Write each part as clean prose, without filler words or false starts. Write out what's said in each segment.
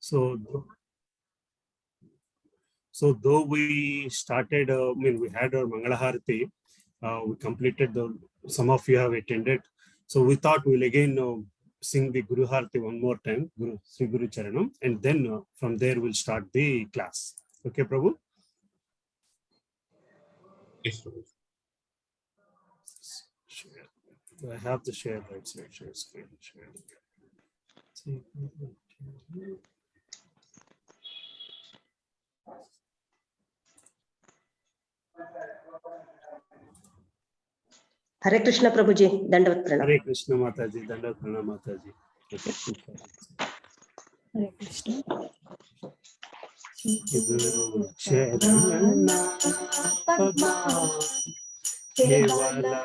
So, though we started, we had our Mangalaharati, we completed some of you have attended. So we thought we'll again sing the Guru Harati one more time, Sri Guru Charanam, and then from there we'll start the class. Okay, Prabhu? Yes, Prabhu. I have to share right side, share screen, share. Hare Krishna Prabhuji, Dandavat Pranam. Hare Krishna Mataji, Dandavat Pranam Mataji. Okay. Hare Krishna. Guru Charana Padma Kevala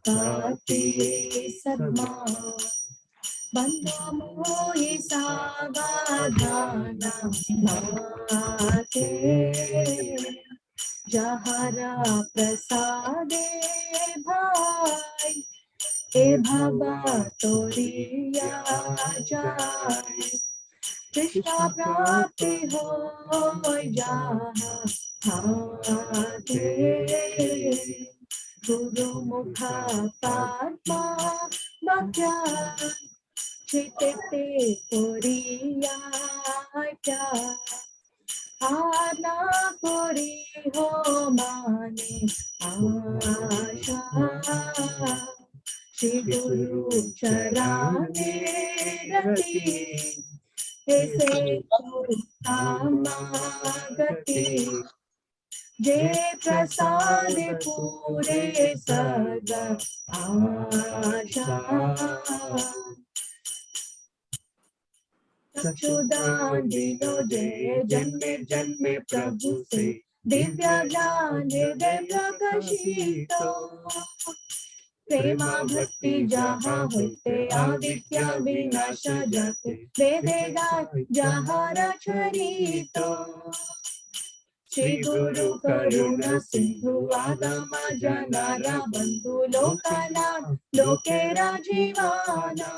Bhakti Sadma Bandha mohi sagadhana mate Jahara prasade bhai e bhava toriya jai Krishna prapti hoy jaha hate Guru mukha padma bhakya Chitete Puriya Kya Ana Puri Ho Mane Asha Shri Guru Charane Rati Ese Tamagati Jai Prasade Pure Sada Asha चक्षुदान दिलो जय जन्मे जन्मे प्रभु से दिव्य ज्ञान हृदय प्रकाशितो प्रेमा भक्ति जहाँ होते आदित्य विनाश जाते वेदेगा जहाँ रचरितो श्री गुरु करुणा सिंधु आगम जनारा बंधु लोकनाथ लोकेरा जीवाना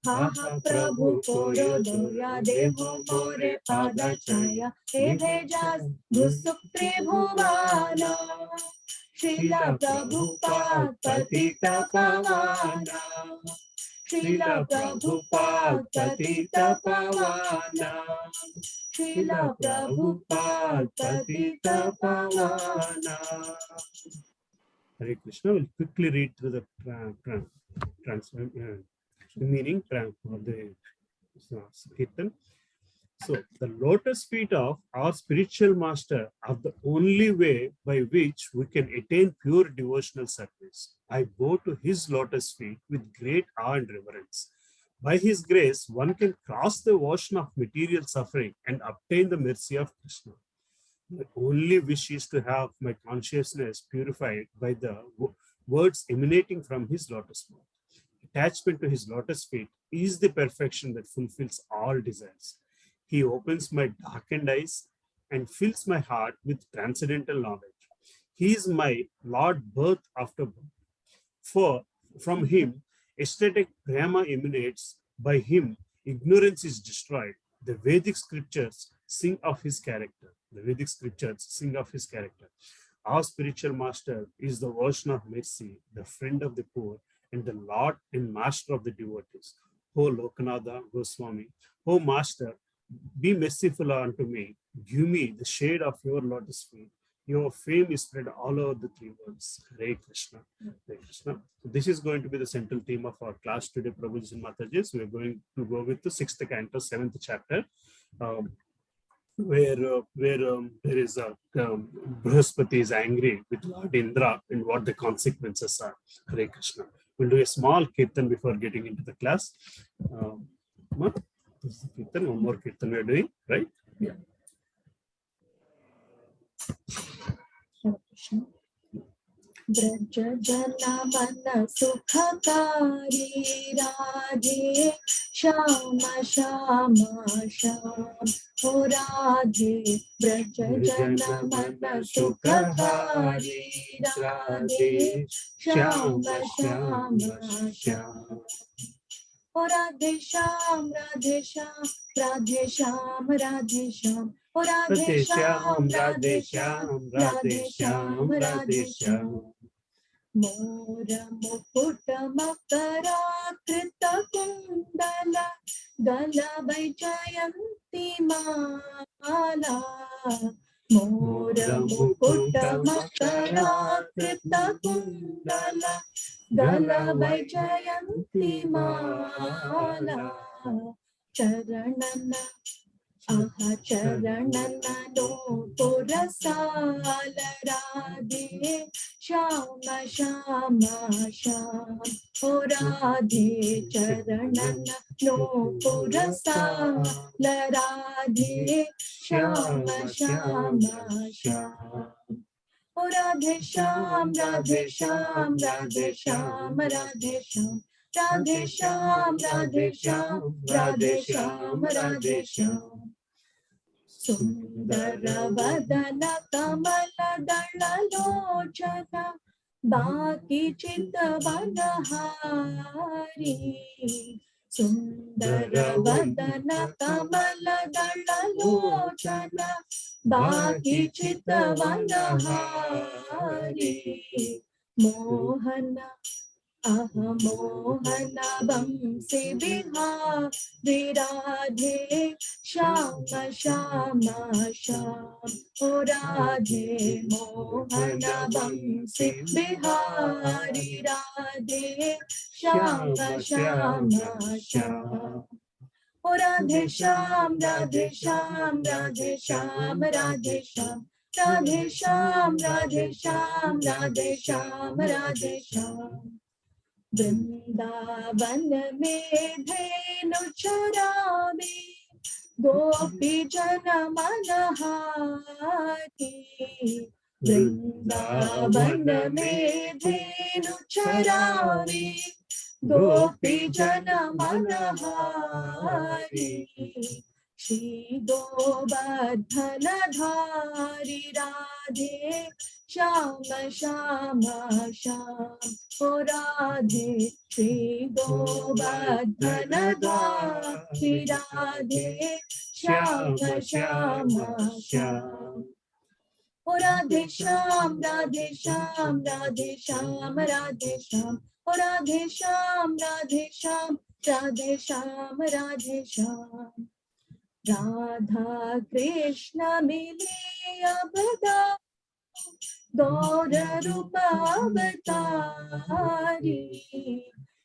हा प्रभु कोरो दया देहो मोरे पादा छाया हे भेजा भुसुप्रे भुवाना श्रीला प्रभुपाद पतित पावाना श्रीला प्रभुपाद पतित पावाना श्रीला प्रभुपाद पतित पावाना. Hare Krishna. We'll quickly read through the meaning of the Kirtan. So, the lotus feet of our spiritual master are the only way by which we can attain pure devotional service. I bow to his lotus feet with great awe and reverence. By his grace, one can cross the ocean of material suffering and obtain the mercy of Krishna. My only wish is to have my consciousness purified by the words emanating from his lotus mouth. Attachment to his lotus feet is the perfection that fulfills all desires. He opens my darkened eyes and fills my heart with transcendental knowledge. He is my Lord birth after birth. For from him, ecstatic prema emanates. By him, ignorance is destroyed. The Vedic scriptures sing of his character. The Vedic scriptures sing of his character. Our spiritual master is the ocean of mercy, the friend of the poor, and the Lord and Master of the devotees. O Lokanatha Goswami, O Master, be merciful unto me. Give me the shade of your lotus feet. Your fame is spread all over the three worlds. Hare Krishna. Hare Krishna. So this is going to be the central theme of our class today, Prabhuji and Mataji. We are going to go with the 6th canto, 7th chapter, where there is a Brihaspati is angry with Lord Indra and what the consequences are. Hare Krishna. We'll do a small kirtan before getting into the class. This is the kirtan, one more kirtan we are doing, right? Yeah. Braj जना मन सुखकारी राधे श्याम श्याम श्याम हो राधे ब्रज जना मन सुखकारी Radhe Shyam Shyam Shyam. O Radhe Shyam, Radhe Shyam, Radhe Shyam, Radhe Shyam. O Radhe Shyam, Radhe Shyam, Radhe Shyam, Radhe Shyam. Mora Mukutta Makara Krita Kundala Gala Vaijayanti Mala. Mora Mukutta Makara Krita Kundala Gala Vaijayanti Mala. Charanana Aha Charanana no Purasala Radhe Shama Shama Sham. O Radhe Charanana no Purasala Radhe Shama Shama Sham. O Radhe Shyam, Radhe Shyam, Radhe Shyam, Radhe Shyam. Radhe Shyam, Radhe Shyam, Radhe Shyam, Radhe Shyam. Sundara Vadana Kamala Dala Lochana Baki Chitavana Hari. Sundara Vadana Kamala Dala Lochana Baki Chitavana Hari. Mohana Aha Mohana Bamsi Bihari Radhe Shama Shama Sham. O Radhe Mohana Bamsi Bihari Radhe Shama Shama Sham. O Radhe Shyam, Radhe Shyam, Radhe Shyam, Radhe Shyam. Radhe Shyam, Radhe Shyam, Radhe Shyam, Radhe Shyam. Vrindavan mein dhenu charavi Gopi jana manahari. Vrindavan mein dhenu charavi Gopi jana manahari. Shri Govardhana dhari Radhe Shama Shama Sham. O Radhe Shri Govardhana dhari Radhe Shama Shama Sham. O Radhe Shyam, Radhe Shyam, Radhe Shyam, Radhe Shyam. O Radhe Shyam, Radhe Shyam, Radhe Shyam, Radhe Shyam. Radha Krishna mile abada Gaura Rupa avatari.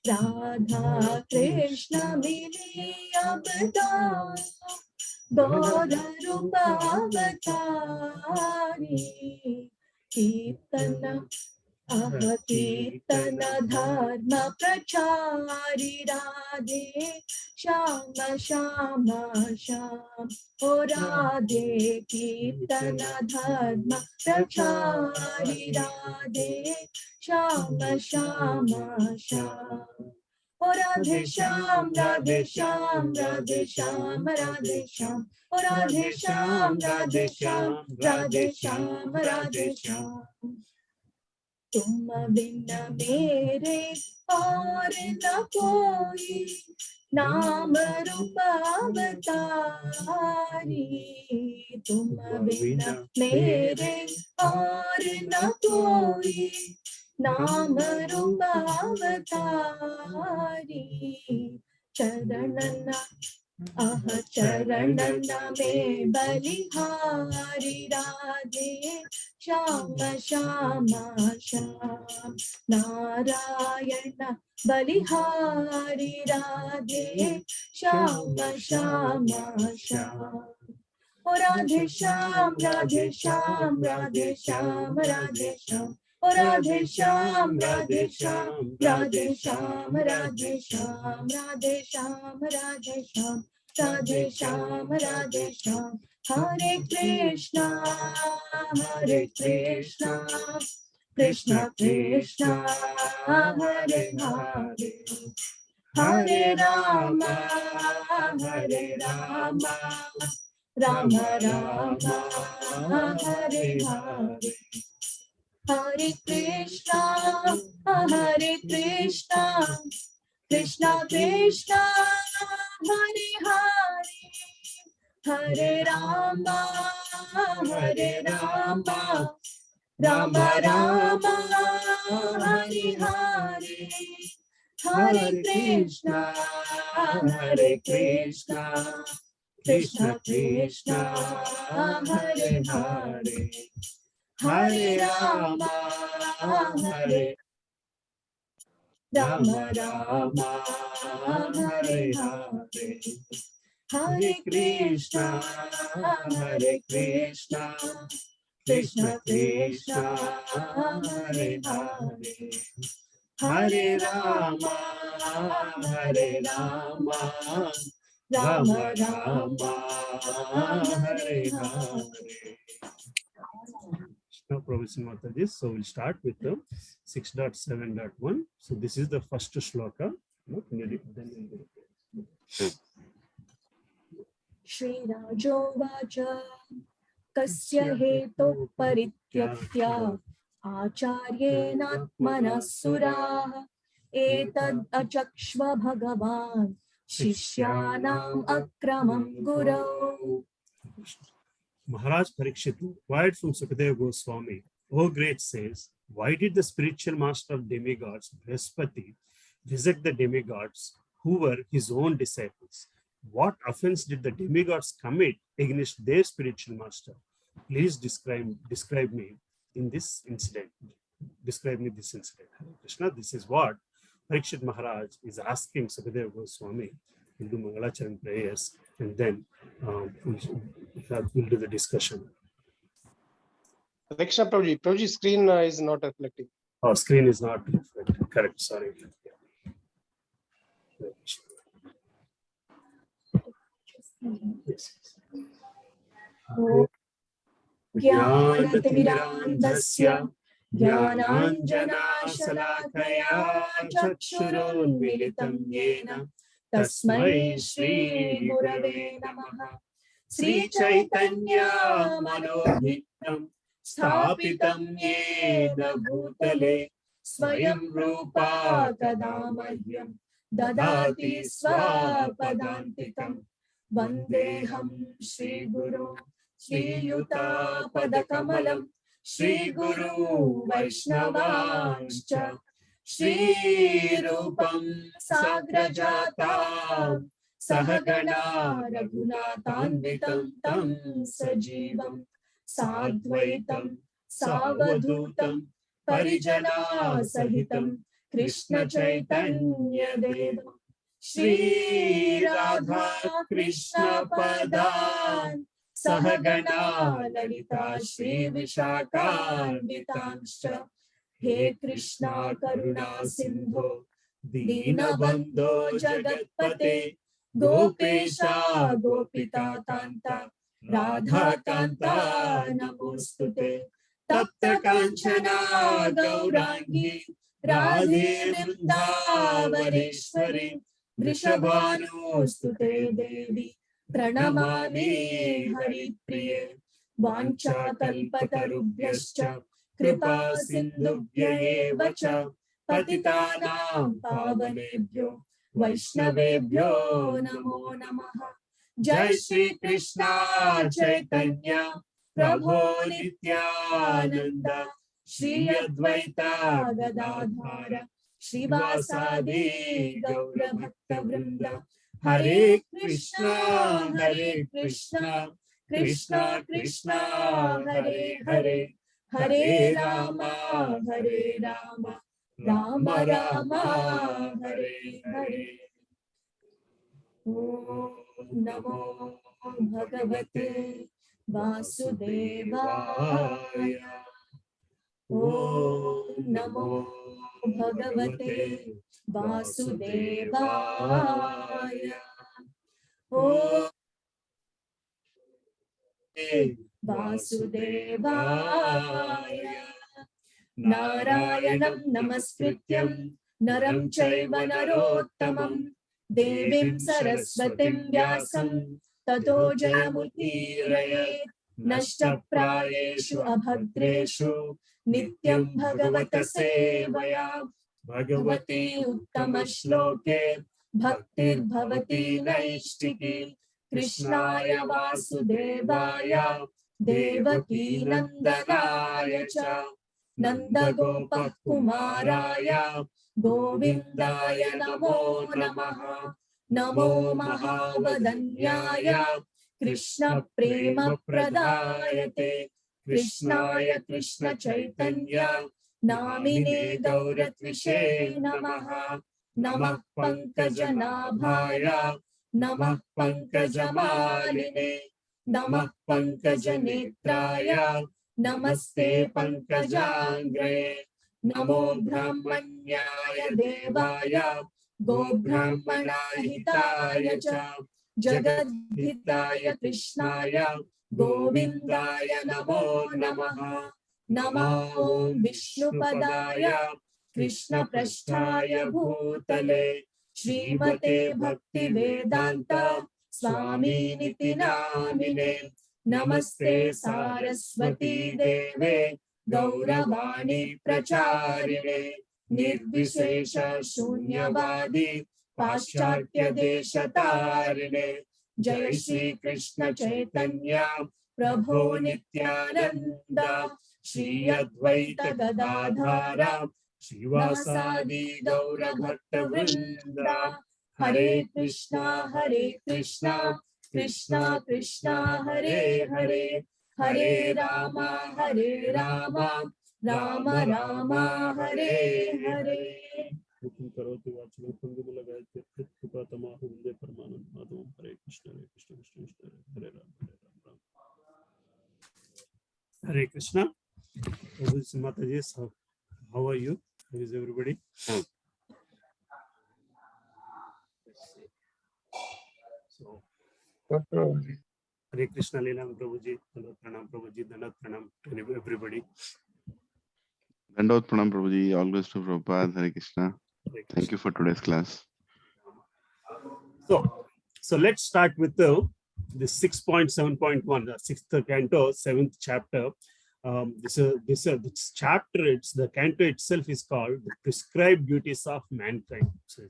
Radha Krishna mile abada Gaura Rupa avatari. Kirtana Aha Kirtana Dharma Prachari Radhe Shama Shama Sham. O Radhe Kirtana Dharma Prachari Radhe Shama Shama Sham. O Radhe Shyam, Radhe Shyam, Radhe Shyam, Radhe Shyam. O Radhe Shyam, Radhe Shyam, Radhe Shyam, Radhe Shyam. तुम बिना मेरे और न कोई नाम रूप अवतारी. तुम बिना मेरे और न कोई नाम रूप अवतारी. चरणना आह चरणना में बलिहारी राधे श्याम श्यामा श्याम. नारायण बलिहारी राधे श्याम श्यामा श्याम. ओ राधे श्याम, राधे श्याम, राधे श्याम, राधे श्याम. ओ राधे श्याम, राधे श्याम, राधे श्याम, राधे श्याम, राधे श्याम, राधे श्याम, राधे श्याम, राधे श्याम. हरे कृष्णा कृष्णा कृष्णा हरे हरे. हरे Ram Ram Ram Hare Hare. Hare Krishna Krishna Krishna Hare Hare Hare Rama Hare Rama Rama Rama Hare Hare Hare Krishna Krishna Krishna Hare Hare Hare Rama Hare Rama Rama Hare Hare Hare Krishna Krishna Krishna Hare Hare Hare Rama Rama Rama Hare Hare. Now, Professor Mataji, so we'll start with the 6.7.1. So this is the first shloka. No, then we'll do it. Shri Rajo Vacha Kasya Hetu Parityatya Acharyena Sura Etad Achakshva Bhagavan Shishyanam Akramam Gurau. Maharaj Parikshit inquired from Sukadeva Goswami, "O great says, why did the spiritual master of demigods, Brihaspati, reject the demigods who were his own disciples? What offense did the demigods commit against their spiritual master? Please describe me in this incident. Describe me this incident." Hare Krishna, this is what Parikshit Maharaj is asking Sukadeva Goswami. We'll do Mangalacharan prayers and then we'll do the discussion. Krishna Prabhuji, Prabhuji's screen is not reflecting. Our screen is not reflecting. Correct, sorry. Yes. Jnanatirmirandasya Jnananjanashalakaya Chakshurunmilitam Yena Tasmai Shri Gurave Namaha. Sri Chaitanya Manobhiktam Sthapitam Yena Bhutale Swayam Rupa Kadamahyam Dadati Swapadantikam Vandeham Shri Guru Shri Yuta Padakamalam Shri Guru Vaishnavanscha Shri Rupam Sagrajatam Sahagana Raghunathanvitam Tam Sajivam Sadvaitam Savadutam Parijana Sahitam Krishna Chaitanya Devam Shri Radha Krishna Padan Sahagana Lalita Shri Vishakhanvitanscha He Krishna Karuna Sindho Dinabandho Jagatpate Gopesha Gopika Kanta Radha Kanta Namostute Tapta Kanchana Gaurangi Radhe Vrindavaneshwari Vrishabhanustute Devi Pranamami Haripriye Vancha Kalpatarubhyascha Kripa Sindhubhya eva cha Patitanam Pavanebhyo Vaishnavebhyo Namo Namaha. Jai Shri Krishna Chaitanya Prabhu Nityananda Shri Advaita Gadadhara Shrivasadi Gaura Bhakta Vrinda. Hare Krishna Krishna Krishna Hare Hare Hare Rama Rama Rama Hare Hare. Om Namo Bhagavate Vasudevaya. Om Namo Bhagavate Vasudevaya. Om Vasudevaya. Narayanam Namaskrityam Naram Chaiva Narottamam Devim Saraswatim Vyasam Tato Jayamutirayet. Nashtaprayeshu abhadreshu Nityam Bhagavata Sevaya Bhagavati Uttama Shloke Bhaktir Bhavati Naishtiki Krishnaya Vasudevaya Devaki Nandanaya Cha Nanda Gopa Kumaraya Govindaya Namo Namaha Namo Mahavadanyaya Krishna Prema Pradayate Krishnaya Krishna Chaitanya Namine Gauratvishe Namaha Namah Pankajanabhaya Namah Pankajamaline Namah Pankajanetraya Namaste Pankajangre Namo Brahmanyaya Devaya Go Brahmana Hitaya Cha Jagadhitaya Krishnaya Govindaya Namo Namaha Namo Vishnupadaya Krishna Prasthaya Bhutale Srimate Bhakti Vedanta Swami Niti Namine Namaste Saraswati Deve Gauravani Pracharine Nirvishesha Shunyavadi Paschatya Deshatarine Jai Shri Krishna Chaitanya Prabhu Nityananda Shri Advaita Gadadhara Shivasadi Gaura Bhatta Vrinda Hare Krishna Krishna Krishna Hare Hare Hare Rama Rama Rama Hare Hare Hare Krishna Hare Ram Hare Krishna. Mataji, how are you? How is everybody? So, Hare Krishna, Leelam Prabhuji, Dandavat Pranam Prabhuji, Dandavat Pranam to everybody. Dandavat Pranam Prabhuji, all goes to Prabhupada. Hare Krishna. Thank you for today's class. So let's start with the 6.7.1, the 6th canto, 7th chapter. This chapter, the canto itself is called The Prescribed Duties of Mankind. So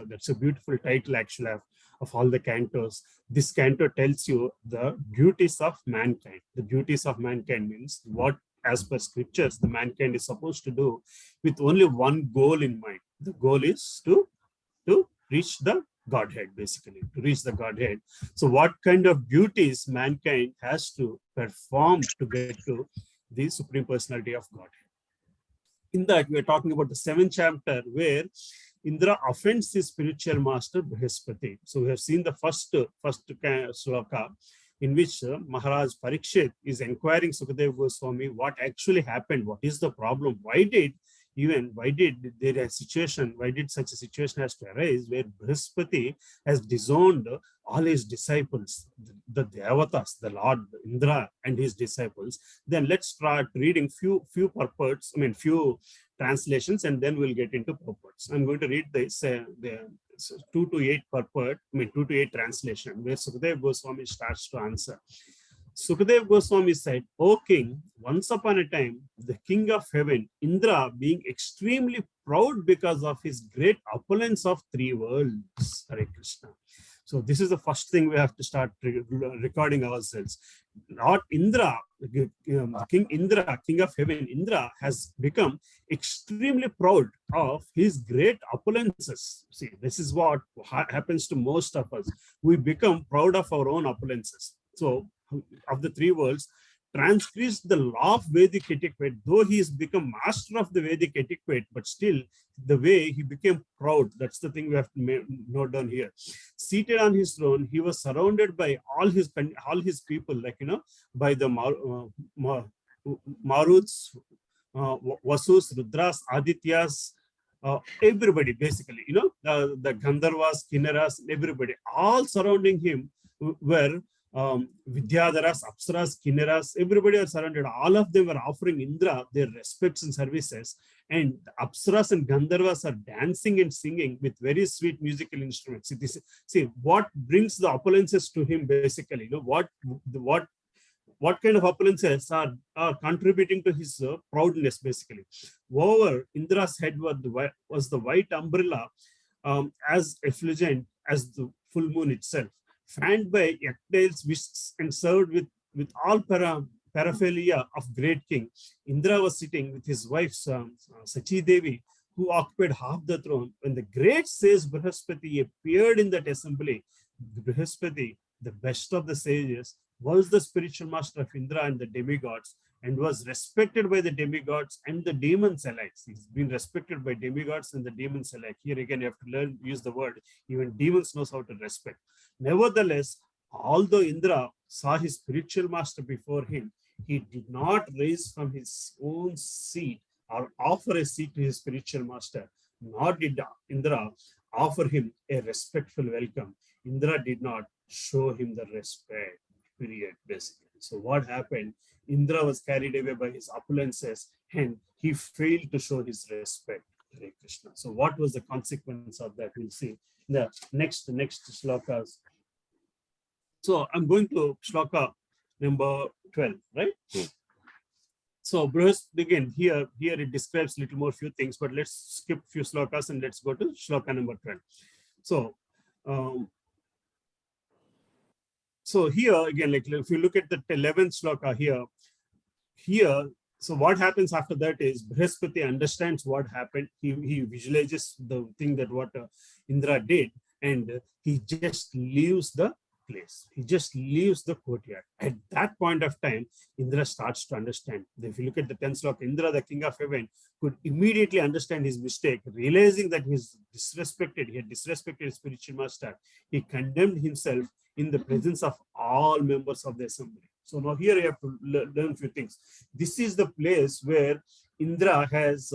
that's a beautiful title actually of all the cantos. This canto tells you the duties of mankind. The duties of mankind means what, as per scriptures, the mankind is supposed to do with only one goal in mind. The goal is to reach the Godhead, basically, to reach the Godhead. So what kind of duties mankind has to perform to get to the Supreme Personality of Godhead? In that, we are talking about the 7th chapter where Indra offends his spiritual master Brihaspati. So we have seen the first sloka in which Maharaj Parikshit is inquiring Sukadeva Goswami what actually happened, what is the problem, why did there a situation, why did such a situation has to arise where Brihaspati has disowned all his disciples, the Devatas, the Lord Indra and his disciples. Then let's start reading few purports, few translations, and then we'll get into purports. I'm going to read this, the 2 to 8 purport, 2 to 8 translation, where Sukadeva Goswami starts to answer. Sukadeva Goswami said, O king, once upon a time, the king of heaven, Indra, being extremely proud because of his great opulence of 3 worlds. Hare Krishna. So this is the first thing we have to start recording ourselves. Not Indra, King Indra, king of heaven, Indra has become extremely proud of his great opulences. See, this is what happens to most of us. We become proud of our own opulences. So, of the 3 worlds, transgressed the law of Vedic etiquette, though he has become master of the Vedic etiquette, but still the way he became proud, that's the thing we have to note down here. Seated on his throne, he was surrounded by all his people, by the Maruts, Vasus, Rudras, Adityas, everybody basically, the Gandharvas, Kinnaras, everybody, all surrounding him were Vidyadharas, Apsaras, Kinnaras, everybody are surrounded. All of them were offering Indra their respects and services. And Apsaras and Gandharvas are dancing and singing with very sweet musical instruments. See what brings the opulences to him basically. What what kind of opulences are contributing to his proudness, basically. Over Indra's head was the white umbrella, as effulgent as the full moon itself, fanned by Yaktail's whisks and served with all paraphernalia of great king. Indra was sitting with his wife Sachi Devi, who occupied half the throne. When the great sage Brihaspati appeared in that assembly, Brihaspati, the best of the sages, was the spiritual master of Indra and the demigods, and was respected by the demigods and the demons alike. He's been respected by demigods and the demons alike. Here again, you have to use the word. Even demons knows how to respect. Nevertheless, although Indra saw his spiritual master before him, he did not rise from his own seat or offer a seat to his spiritual master, nor did Indra offer him a respectful welcome. Indra did not show him the respect, period, basically. So what happened? Indra was carried away by his opulences and he failed to show his respect. Hare Krishna. So what was the consequence of that? We'll see in the next shlokas. So I'm going to shloka number 12, right? So again, here it describes a little more few things, but let's skip few slokas and let's go to shloka number 12. So so here again, like if you look at the 11th shloka here, so what happens after that is Brihaspati understands what happened. He visualizes the thing that what Indra did, and he just leaves the place. He just leaves the courtyard. At that point of time, Indra starts to understand. If you look at the 10th sloka, Indra, the king of heaven, could immediately understand his mistake, realizing that he had disrespected his spiritual master. He condemned himself in the presence of all members of the assembly. So now here you have to learn a few things. This is the place where Indra has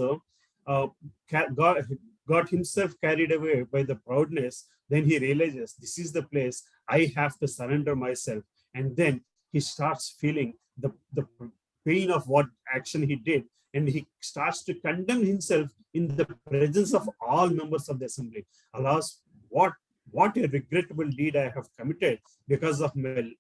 got himself carried away by the proudness. Then he realizes this is the place I have to surrender myself. And then he starts feeling the pain of what action he did. And he starts to condemn himself in the presence of all members of the assembly. Alas, what a regrettable deed I have committed because of my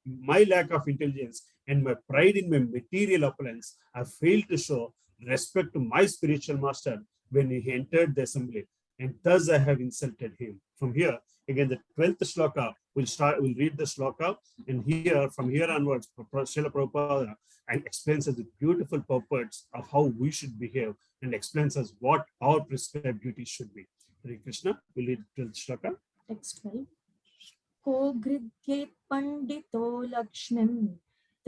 lack of intelligence and my pride in my material opulence. I failed to show respect to my spiritual master when he entered the assembly, and thus I have insulted him. From here, again, the 12th shloka, we'll read the shloka, and from here onwards, Srila Prabhupada explains us the beautiful purports of how we should behave and explains us what our prescribed duties should be. Hare Krishna, we'll read the 12th shloka. Text 12. Ko gridhyet pandito lakshmim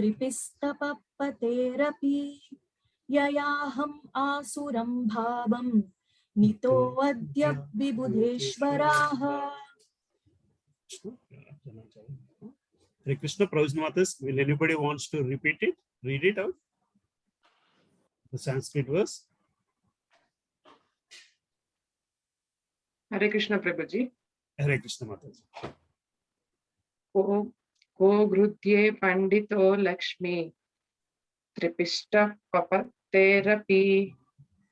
tripistapapaterapi yayaham asuram bhavam nito adya vibudheshvaraha. Hare Krishna, Prabhuji, will anybody wants to repeat it? Read it out. The Sanskrit verse. Hare Krishna, Prabhuji. Hare Krishna Mataji. Ko grudye pandito lakshmi tripishta papaterapi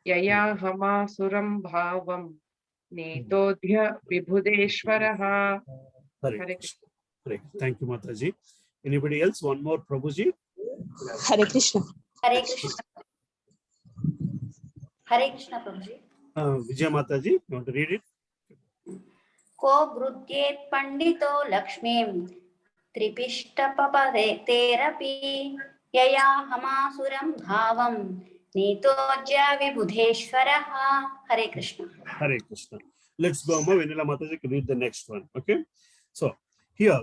yaya hama suram bhavam netodhya vibhudeshvaraha. Hare Krishna. Thank you, Mataji. Anybody else? One more, Prabhuji. Hare Krishna. Hare Krishna. Hare Krishna, Prabhuji. Vijay Mataji, you want to read it? Ko grudhyet pandito lakshmim tripishtapapareterapi yaya hamasuram bhavam nitodhya vibhudeshvaraha. Hare Krishna. Hare Krishna. Let's go, Amma Venila Mataji, to read the next one. Okay. So here,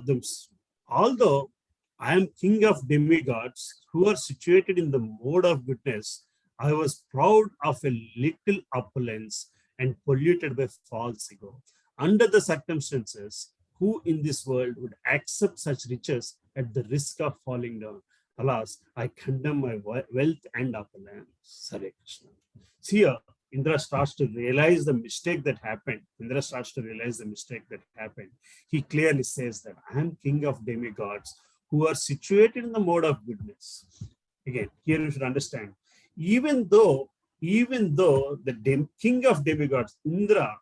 although I am king of demigods who are situated in the mode of goodness, I was proud of a little opulence and polluted by false ego. Under the circumstances, who in this world would accept such riches at the risk of falling down? Alas, I condemn my wealth and opulence. Hare Krishna. See here, Indra starts to realize the mistake that happened. He clearly says that I am king of demigods who are situated in the mode of goodness. Again, here you should understand, even though the king of demigods, Indra,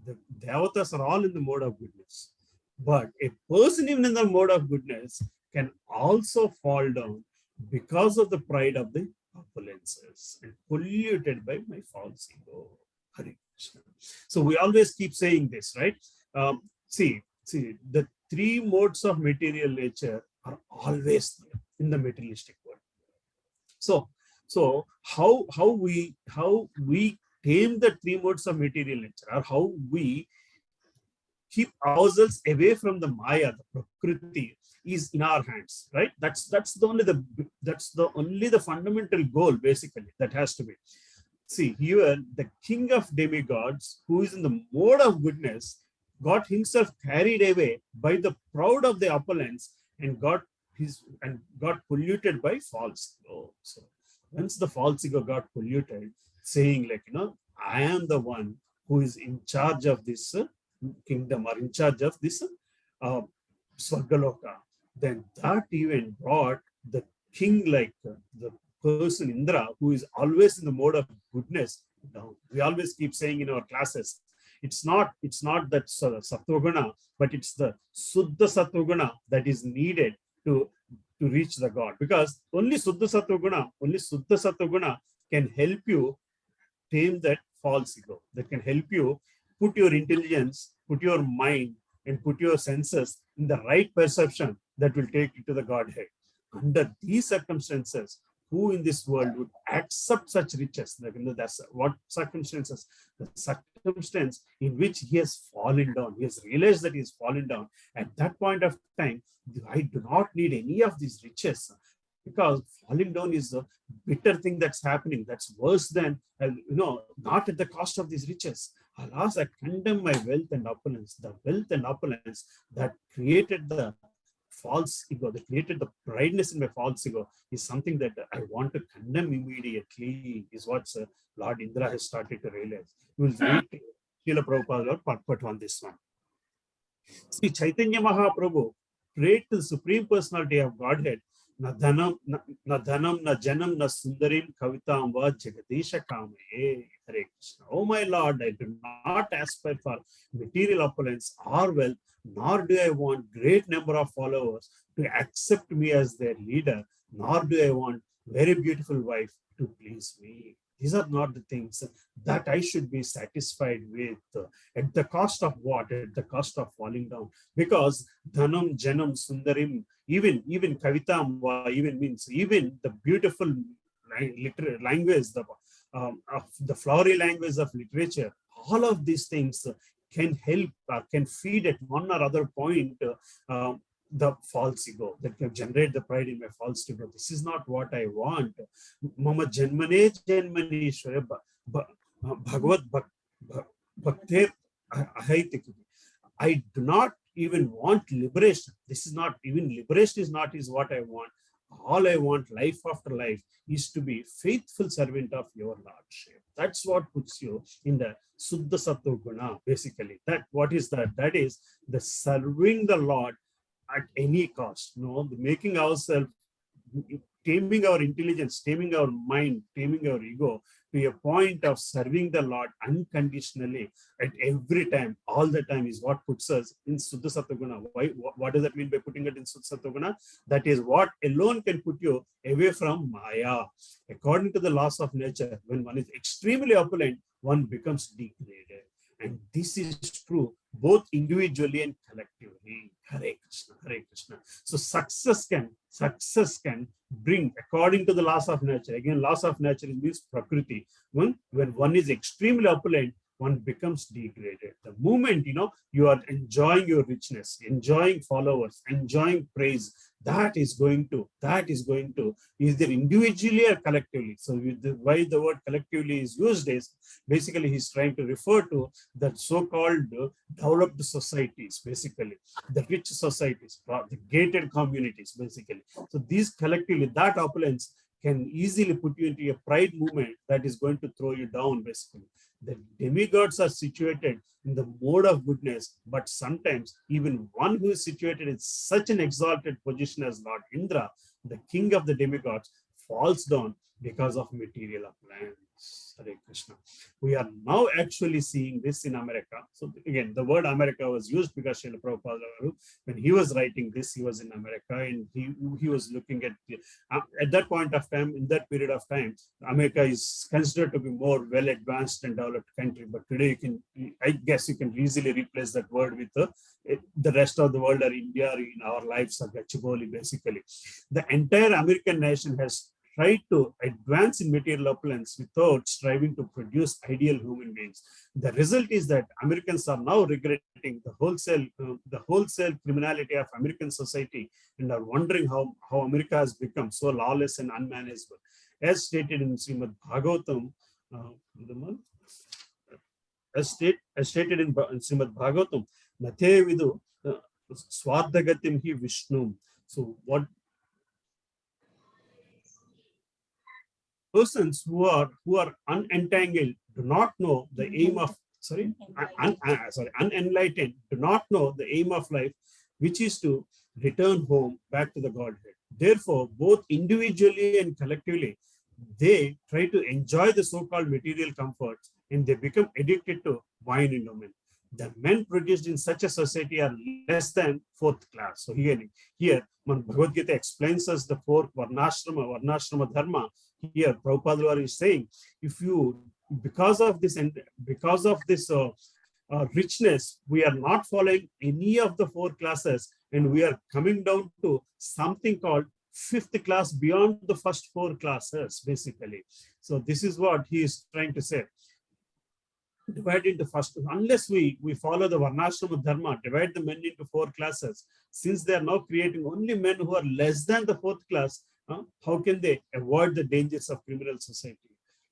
the devatas are all in the mode of goodness. But a person even in the mode of goodness can also fall down because of the pride of the opulences and polluted by my false ego. Hare Krishna. So we always keep saying this, right? See, the three modes of material nature are always there in the materialistic world. So how we tame the three modes of material nature, or how we keep ourselves away from the Maya, the Prakriti, is in our hands, right? That's the only the fundamental goal, basically, that has to be. See, here the king of demigods, who is in the mode of goodness, got himself carried away by the proud of the opulence and got polluted by false ego. So once the false ego got polluted, saying like, I am the one who is in charge of this kingdom, or in charge of this Swargaloka, then that even brought the king, like the person Indra, who is always in the mode of goodness, down. We always keep saying in our classes, it's not that Sattva-guna, but it's the Suddha Sattva-guna that is needed to reach the God, because only Suddha Sattva-guna can help you tame that false ego, that can help you put your intelligence, put your mind, and put your senses in the right perception that will take you to the Godhead. Under these circumstances, who in this world would accept such riches? That's what circumstances? The circumstance in which he has fallen down. He has realized that he has fallen down. At that point of time, I do not need any of these riches, because falling down is a bitter thing that's happening. That's worse than, not at the cost of these riches. Alas, I condemn my wealth and opulence. The wealth and opulence that created the false ego, that created the prideness in my false ego, is something that I want to condemn immediately, is what Lord Indra has started to realize. We will read Srila Prabhupada purport on this one. See, Chaitanya Mahaprabhu prayed to the Supreme Personality of Godhead, na dhanam, na janam, na sundarim kavitam va jagadisha kamaye. Hare Krishna. Oh my Lord, I do not aspire for material opulence or wealth, nor do I want great number of followers to accept me as their leader, nor do I want very beautiful wife to please me. These are not the things that I should be satisfied with. At the cost of what? At the cost of falling down. Because dhanam, janam, sundarim, even kavitam, even means even the beautiful language, the flowery language of literature, all of these things can help, can feed at one or other point the false ego, that can generate the pride in my false ego. This is not what I want. Mama janmane janmanishwara bhagavad bhaktir ahaitikiti. I do not even want liberation. This is not, even liberation is what I want. All I want, life after life, is to be faithful servant of your Lordship. That's what puts you in the Suddha Sattva Guna, basically. What is that? That is the serving the Lord at any cost. Making ourselves, taming our intelligence, taming our mind, taming our ego to a point of serving the Lord unconditionally at every time, all the time, is what puts us in Suddha Sattva Guna. What does that mean by putting it in Suddha Sattva Guna? That is what alone can put you away from Maya. According to the laws of nature, when one is extremely opulent, one becomes degraded. And this is true both individually and collectively. Hare Krishna, Hare Krishna. So success can bring, according to the laws of nature. Again, laws of nature means Prakriti. When one is extremely opulent, one becomes degraded. The moment you are enjoying your richness, enjoying followers, enjoying praise, that is going to either individually or collectively. So why the word collectively is used is basically he's trying to refer to the so-called developed societies, basically the rich societies, the gated communities, basically. So these collectively, that opulence can easily put you into a pride movement that is going to throw you down, basically. The demigods are situated in the mode of goodness, but sometimes even one who is situated in such an exalted position as Lord Indra, the king of the demigods, falls down because of material appliance. Hare Krishna. We are now actually seeing this in America. So again, the word America was used because Srila Prabhupada, when he was writing this, he was in America, and he was looking at that point of time, in that period of time, America is considered to be more well advanced and developed country. But today, I guess you can easily replace that word with the rest of the world, or India, or in our lives, or Gachibowli, basically. The entire American nation has tried to advance in material opulence without striving to produce ideal human beings. The result is that Americans are now regretting the wholesale criminality of American society, and are wondering how America has become so lawless and unmanageable. As stated in Srimad Bhagavatam, as stated in Srimad Bhagavatam, Nathe vidu swardhagatim hi Vishnu. So what persons who are unentangled do not know the aim of unenlightened do not know the aim of life, which is to return home back to the Godhead. Therefore, both individually and collectively, they try to enjoy the so-called material comforts, and they become addicted to wine and women. The men produced in such a society are less than fourth class. So here when Bhagavad Gita explains us the four varnashrama dharma, here Prabhupada is saying, if you, because of this richness, we are not following any of the four classes, and we are coming down to something called fifth class beyond the first four classes, basically. So this is what he is trying to say. Divide into first, unless we follow the varnashrama dharma, divide the men into four classes, since they are now creating only men who are less than the fourth class, how can they avoid the dangers of criminal society?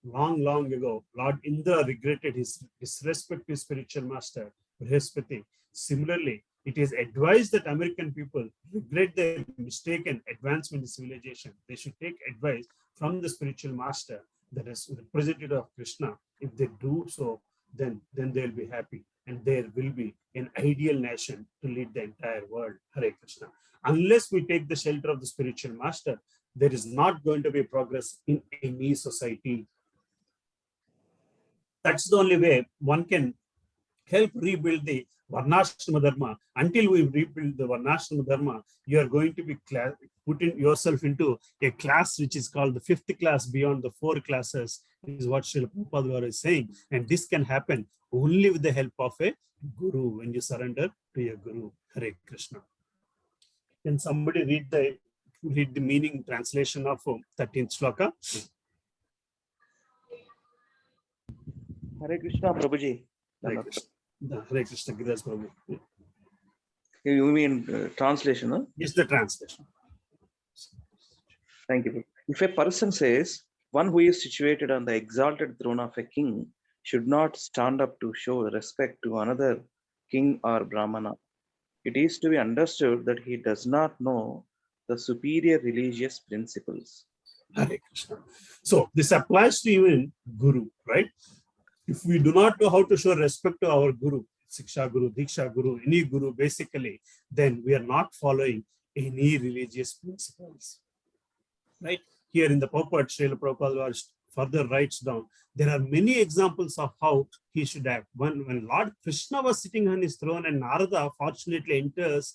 Long ago, Lord Indra regretted his disrespect to his spiritual master, Brihaspati. Similarly, it is advised that American people regret their mistaken advancement in civilization. They should take advice from the spiritual master, that is representative of Krishna. If they do so, then they'll be happy, and there will be an ideal nation to lead the entire world. Hare Krishna. Unless we take the shelter of the spiritual master, there is not going to be progress in any society. That's the only way one can help rebuild the varnashrama dharma. Until we rebuild the varnashrama dharma, you are going to be putting yourself into a class which is called the fifth class beyond the four classes, is what Srila Prabhupada is saying. And this can happen only with the help of a guru, when you surrender to your guru. Hare Krishna. Can somebody read the meaning translation of 13th sloka? Hare Krishna, Prabhuji. Hare Krishna. Hare Krishna, Giriraj Prabhu. You mean translation, huh? Yes, the translation. Thank you. If a person says, one who is situated on the exalted throne of a king should not stand up to show respect to another king or brahmana, it is to be understood that he does not know the superior religious principles. Hare Krishna. So this applies to even guru, right? If we do not know how to show respect to our guru, Siksha Guru, Diksha Guru, any guru, basically, then we are not following any religious principles. Right? Here in the purport, Srila Prabhupada further writes down, there are many examples of how he should act. When Lord Krishna was sitting on his throne and Narada fortunately enters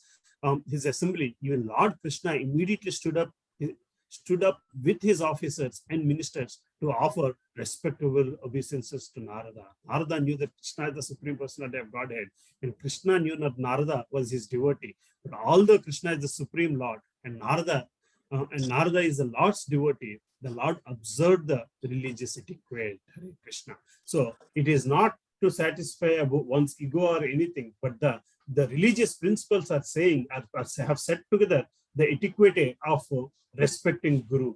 his assembly, even Lord Krishna immediately stood up with his officers and ministers to offer respectable obeisances to Narada. Narada knew that Krishna is the supreme personality of Godhead, and Krishna knew that Narada was his devotee. But although Krishna is the supreme Lord, and Narada is the Lord's devotee, the Lord observed the religious etiquette. Hare Krishna. So it is not to satisfy one's ego or anything, but the religious principles are saying, have set together the etiquette of respecting Guru,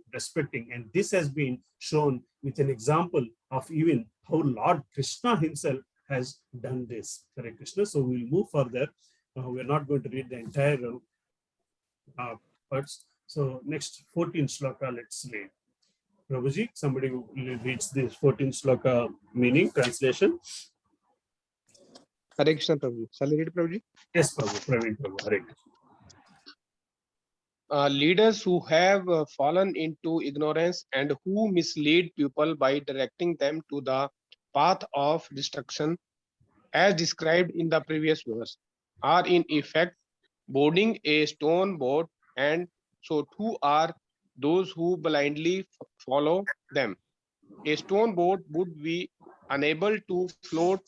and this has been shown with an example of even how Lord Krishna himself has done this. Hare Krishna. So we'll move further. We're not going to read the entire parts. So next 14 sloka, let's read. Prabhuji, somebody who reads this 14 sloka meaning, translation. Hare Krishna, Prabhuji. Shall I read, Prabhuji? Yes, Prabhu, Praveen Prabhu, Hare Krishna. leaders who have fallen into ignorance and who mislead people by directing them to the path of destruction, as described in the previous verse, are in effect boarding a stone boat, and so too are those who blindly follow them. A stone boat would be unable to float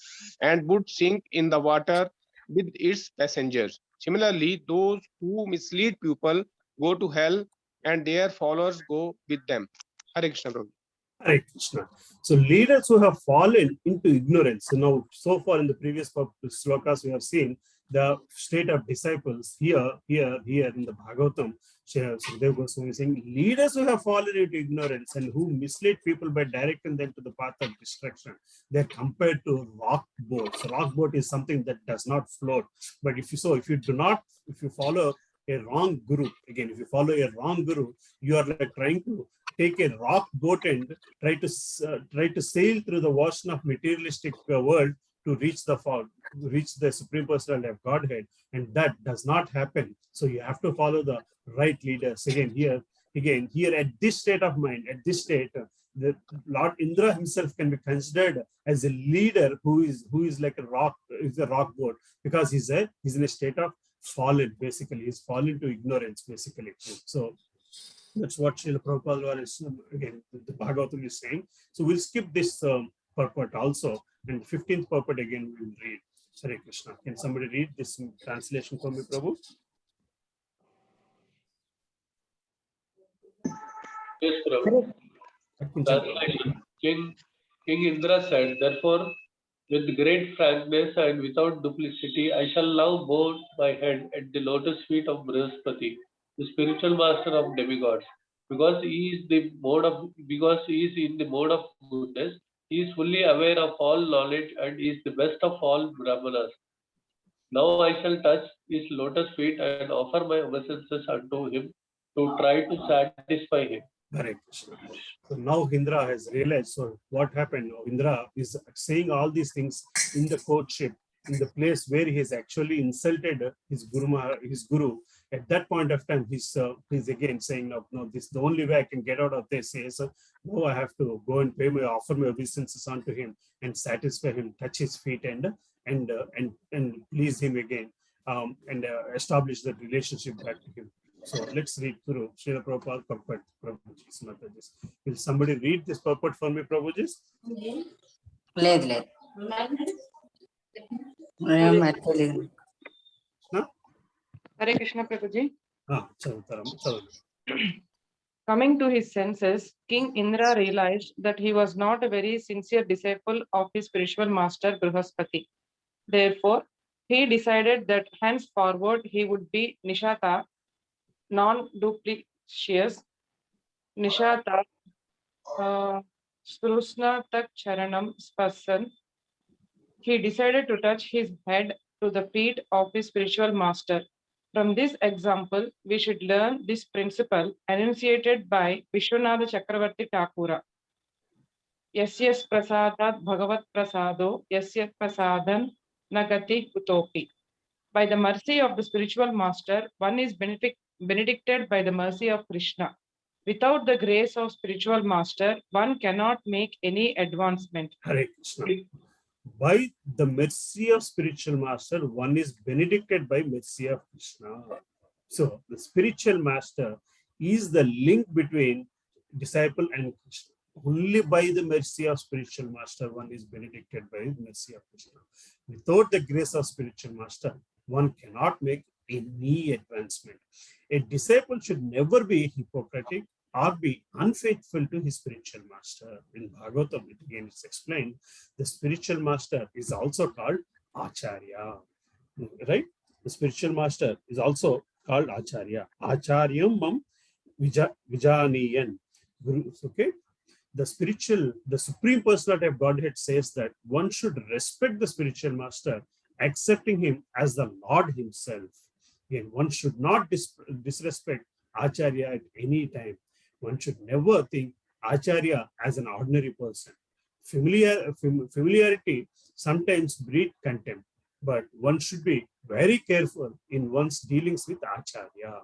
and would sink in the water with its passengers. Similarly, those who mislead people go to hell and their followers go with them. Hare Krishna Prabhu. Hare Krishna. So leaders who have fallen into ignorance. So now, so far in the previous slokas, we have seen the state of disciples here in the Bhagavatam. Sukadeva Goswami is saying leaders who have fallen into ignorance and who mislead people by directing them to the path of destruction. They're compared to rock boats. Rock boat is something that does not float. But if you follow a wrong guru, again, if you follow a wrong guru, you are like trying to take a rock boat and try to sail through the ocean of materialistic world to reach the Supreme Personality of Godhead, and that does not happen. So you have to follow the right leaders. Here at this state of mind, at this state, the Lord Indra himself can be considered as a leader who is like a rock boat, because he's in a state of fallen. Basically, he's fallen to ignorance. Basically, so. That's what Srila Prabhupada is, again, the Bhagavatam is saying. So we'll skip this purport also. And 15th purport again we'll read. Hare Krishna. Can somebody read this translation for me, Prabhu? Yes, Prabhu. Translation. King Indra said, therefore, with great frankness and without duplicity, I shall now bow my head at the lotus feet of Brihaspati, the spiritual master of demigods, because he is in the mode of goodness. He is fully aware of all knowledge and is the best of all brahmanas. Now I shall touch his lotus feet and offer my obeisances unto him to try to satisfy him. Hare Krishna. So now Indra has realized. So what happened? Indra is saying all these things in the courtship, in the place where he has actually insulted his guru. At that point of time, he's again saying, no, this is the only way I can get out of this. Is now I have to go and offer my obeisances unto him and satisfy him, touch his feet and please him again, and establish that relationship back to him. So let's read through Srila Prabhupada purport. Prabhuji's Mataji's. Will somebody read this purport for me, Prabhuji's? Let. Hare Krishna Prabhuji. Chalo. Coming to his senses, King Indra realized that he was not a very sincere disciple of his spiritual master Brihaspati. Therefore, he decided that henceforward he would be Nishata, non-duplicious, Nishata, Srusna Tak Charanam Spasan. He decided to touch his head to the feet of his spiritual master. From this example, we should learn this principle enunciated by Vishwanatha Chakravarti Thakura. Yasyas prasadat bhagavat prasado, yasyat prasadan nagati kutopi. By the mercy of the spiritual master, one is benedicted by the mercy of Krishna. Without the grace of spiritual master, one cannot make any advancement. Hare Krishna. By the mercy of spiritual master, one is benedicted by mercy of Krishna. So the spiritual master is the link between disciple and Krishna. Only by the mercy of spiritual master, one is benedicted by the mercy of Krishna. Without the grace of spiritual master, one cannot make any advancement. A disciple should never be hypocritic or be unfaithful to his spiritual master. In Bhagavatam, again it's explained, the spiritual master is also called Acharya. Right? The spiritual master is also called Acharya. Acharyam mam vijaniyan. Okay? The Supreme Personality of Godhead says that one should respect the spiritual master, accepting him as the Lord himself. Again, one should not disrespect Acharya at any time. One should never think Acharya as an ordinary person. Familiarity sometimes breeds contempt, but one should be very careful in one's dealings with Acharya.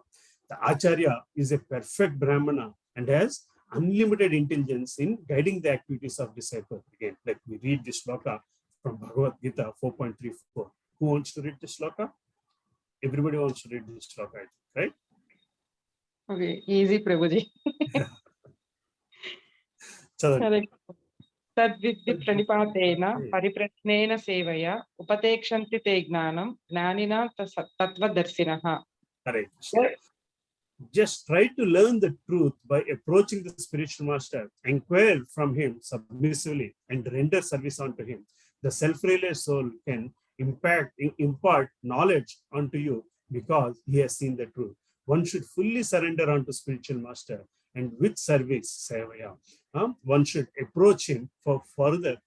The Acharya is a perfect Brahmana and has unlimited intelligence in guiding the activities of disciple. Again, like we read this sloka from Bhagavad Gita 4.34. Who wants to read this sloka? Everybody wants to read this sloka, I think, right? Okay, easy, Prabhuji. So, Correct. तद्विद्धि प्रणिपातेन परिप्रश्नेन सेवया उपतेक्षन्ति ते ज्ञानं ज्ञानिना तत्त्वदर्शिनः. correct. Just try to learn the truth by approaching the spiritual master, inquire from him submissively, and render service unto him. The self-realized soul can impart knowledge unto you because he has seen the truth. One should fully surrender unto spiritual master, and with service, sevaya, one should approach him for further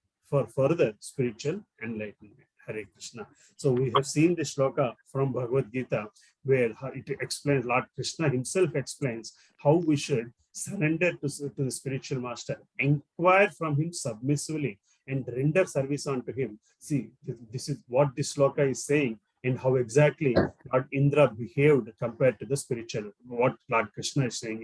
spiritual enlightenment. Hare Krishna. So we have seen the shloka from Bhagavad Gita, where it explains, Lord Krishna himself explains how we should surrender to the spiritual master, inquire from him submissively, and render service unto him. See, this is what this shloka is saying, and how exactly Lord Indra behaved compared to the spiritual, what Lord Krishna is saying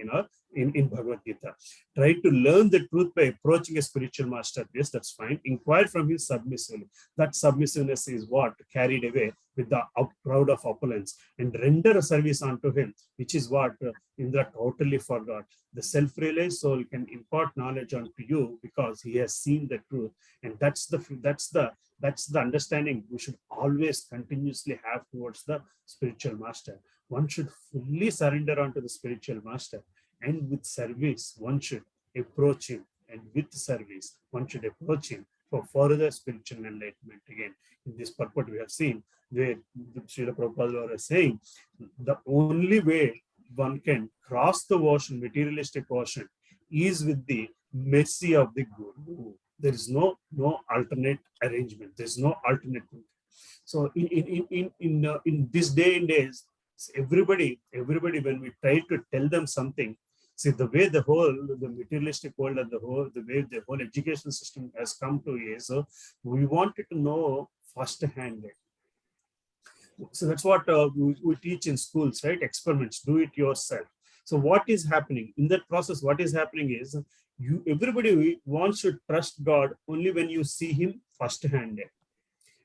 in Bhagavad Gita. Try to learn the truth by approaching a spiritual master. Yes, that's fine. Inquire from him submissively. That submissiveness is what carried away with the crowd of opulence, and render a service unto him, which is what Indra totally forgot. The self-realized soul can impart knowledge unto you because he has seen the truth, and that's the understanding we should always continuously have towards the spiritual master. One should fully surrender unto the spiritual master, and with service one should approach him, and with service one should approach him for further spiritual enlightenment. Again, in this purport we have seen where Srila Prabhupada was saying the only way one can cross the ocean, materialistic ocean, is with the mercy of the Guru. There is no alternate arrangement. There's no alternate. So in this day and days, everybody when we try to tell them something, see the way the materialistic world and the way the whole education system has come to is, we wanted to know firsthand. So that's what we teach in schools, right? Experiments, do it yourself. So what is happening in that process? What is happening is everybody wants to trust God only when you see him firsthand.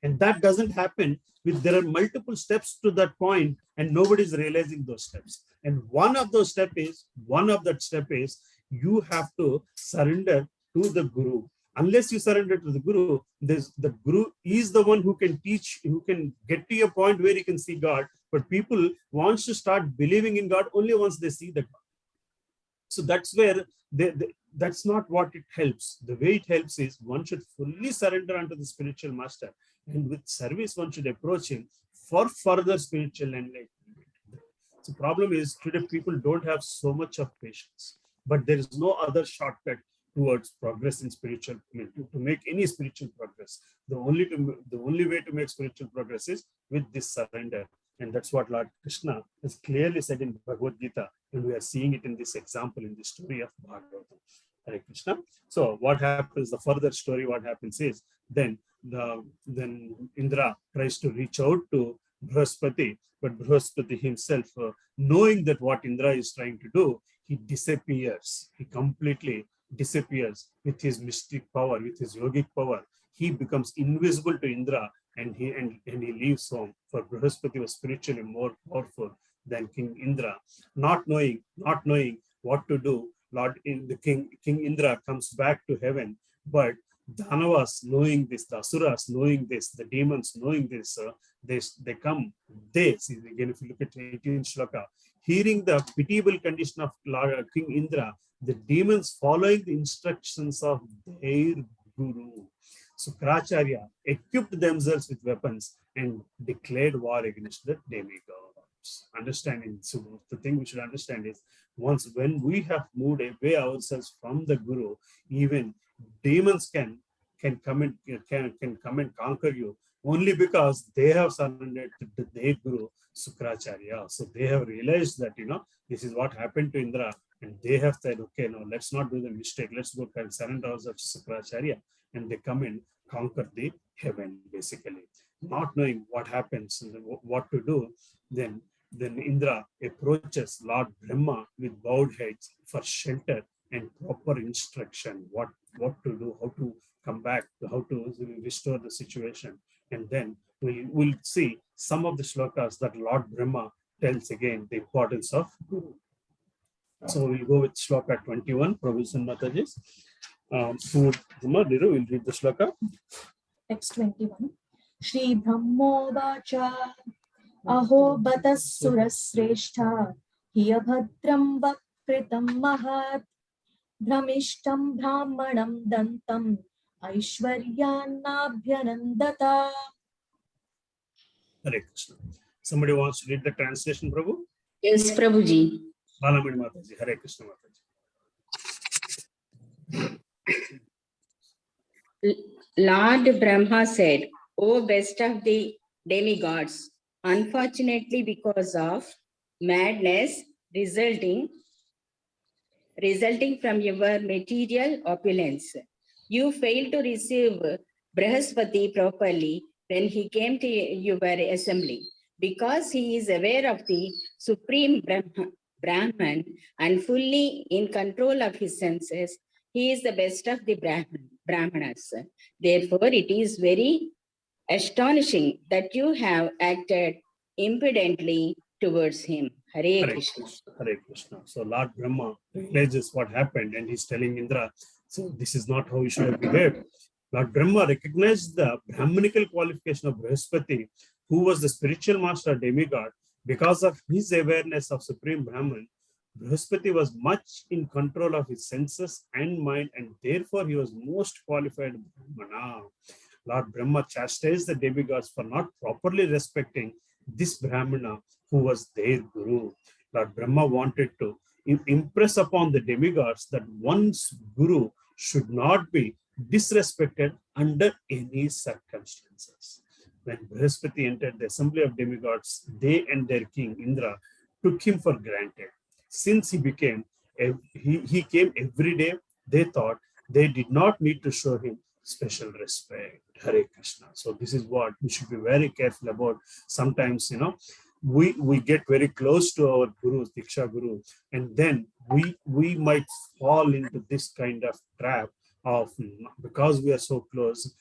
And that doesn't happen there are multiple steps to that point, and nobody's realizing those steps. And one of that step is you have to surrender to the Guru. Unless you surrender to the Guru, the Guru is the one who can teach, who can get to a point where you can see God. But people wants to start believing in God only once they see the God. So that's where that's not what it helps. The way it helps is one should fully surrender unto the spiritual master, and with service one should approach him for further spiritual enlightenment. The problem is today people don't have so much of patience, but there is no other shortcut towards progress in spiritual, to make any spiritual progress. The only way to make spiritual progress is with this surrender. And that's what Lord Krishna has clearly said in Bhagavad Gita, and we are seeing it in this example in the story of Bhagavatam. Hare Krishna. So what happens, the further story, what happens is, then Indra tries to reach out to Brihaspati, but Brihaspati himself, knowing that what Indra is trying to do, he disappears. He completely disappears with his mystic power, with his yogic power. He becomes invisible to Indra, and he leaves home. For Brihaspati was spiritually more powerful than King Indra. Not knowing what to do, King Indra comes back to heaven, but Dhanavas knowing this, the Asuras knowing this, the demons knowing this, they come. See, again, if you look at 18th shloka, hearing the pitiable condition of King Indra, the demons following the instructions of their Guru, Sukracharya, equipped themselves with weapons and declared war against the demigods. Understanding. So the thing we should understand is, when we have moved away ourselves from the Guru, even demons can come and conquer you only because they have surrendered to their Guru Sukracharya. So they have realized that this is what happened to Indra, and they have said, okay, no, let's not do the mistake. Let's go and surrender ourselves to Sukracharya, and they come and conquer the heaven, basically. Not knowing what happens, what to do, then Then Indra approaches Lord Brahma with bowed heads for shelter and proper instruction, what to do, how to come back, how to restore the situation. And then we'll see some of the shlokas that Lord Brahma tells again the importance of Guru. So we'll go with shloka 21, Prabhu's and Mataji's. Niru will read the shloka. Text 21. Shri Brahmo Vacha Aho Batas Surasreshta Hiya Bhadram Vakritam Mahat Brahmishtam Brahmanam Dantam Aishwaryanabhyanandata. Hare Krishna. Somebody wants to read the translation, Prabhu? Yes, Prabhuji. Balamani Mataji, Hare Krishna Mataji. Lord Brahma said, O best of the demigods, unfortunately because of madness resulting from your material opulence, you failed to receive Brahaspati properly when he came to your assembly. Because he is aware of the supreme Brahman and fully in control of his senses, he is the best of the Brahmanas. Therefore, it is very astonishing that you have acted impudently towards him. Hare Krishna. Hare Krishna. So Lord Brahma realizes what happened and he's telling Indra, so this is not how you should have behaved. Lord Brahma recognized the Brahmanical qualification of Brahaspati, who was the spiritual master demigod. Because of his awareness of Supreme Brahman, Brahaspati was much in control of his senses and mind, and therefore he was most qualified Brahmana. Lord Brahma chastised the demigods for not properly respecting this Brahmana who was their Guru. Lord Brahma wanted to impress upon the demigods that one's Guru should not be disrespected under any circumstances. When Brahaspati entered the assembly of demigods, they and their king Indra took him for granted. Since he came every day, they thought they did not need to show him special respect. Hare Krishna. So this is what we should be very careful about. Sometimes, we get very close to our gurus, Diksha Guru, and then we might fall into this kind of trap of, because we are so close,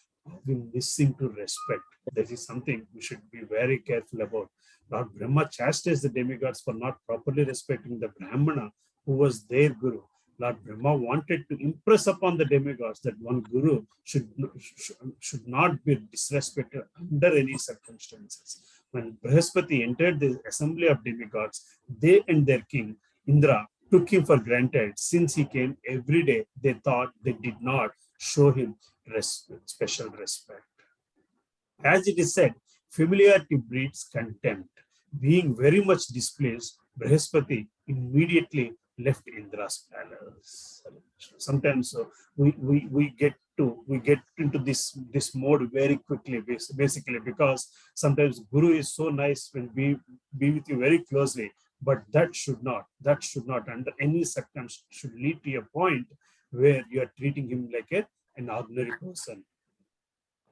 we missing to respect. That is something we should be very careful about. Lord Brahma chastised the demigods for not properly respecting the Brahmana who was their Guru. Lord Brahma wanted to impress upon the demigods that one Guru should not be disrespected under any circumstances. When Brahaspati entered the assembly of demigods, they and their king Indra took him for granted. Since he came every day, they thought they did not show him special respect. As it is said, familiarity breeds contempt. Being very much displeased, Brahaspati immediately left Indra's palace. Sometimes we get into this mode very quickly, basically, because sometimes Guru is so nice when we be with you very closely, but that should not under any circumstance should lead to a point where you are treating him like an ordinary person.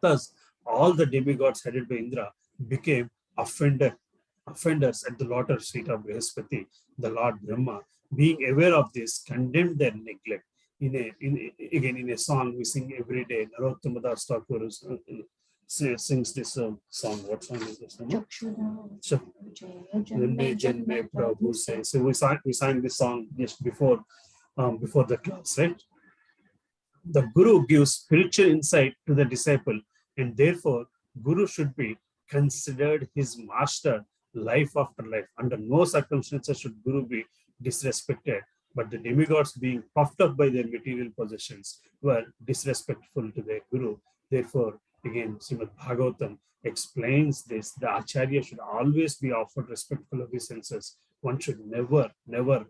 Thus, all the demigods headed by Indra became offenders at the lotus feet of Brahaspati. The Lord Brahma, being aware of this, condemned their neglect. In a song we sing every day, Narottama Das Thakur sings this song. What song is this? Janme Prabhu says. So we sang this song just before the class, right? The Guru gives spiritual insight to the disciple, and therefore Guru should be considered his master life after life. Under no circumstances should Guru be disrespected, but the demigods, being puffed up by their material possessions, were disrespectful to their Guru. Therefore, again, Srimad Bhagavatam explains this. The Acharya should always be offered respectful of his senses. One should never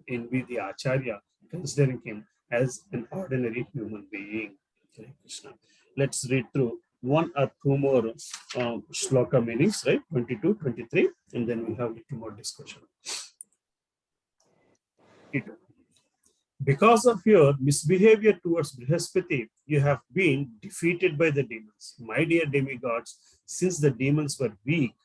envy the Acharya, considering him as an ordinary human being. Hare Krishna. Let's read through one or two more shloka meanings, right? 22, 23, and then we have a little more discussion. Because of your misbehavior towards Brahaspati, you have been defeated by the demons. My dear demigods, since the demons were weak,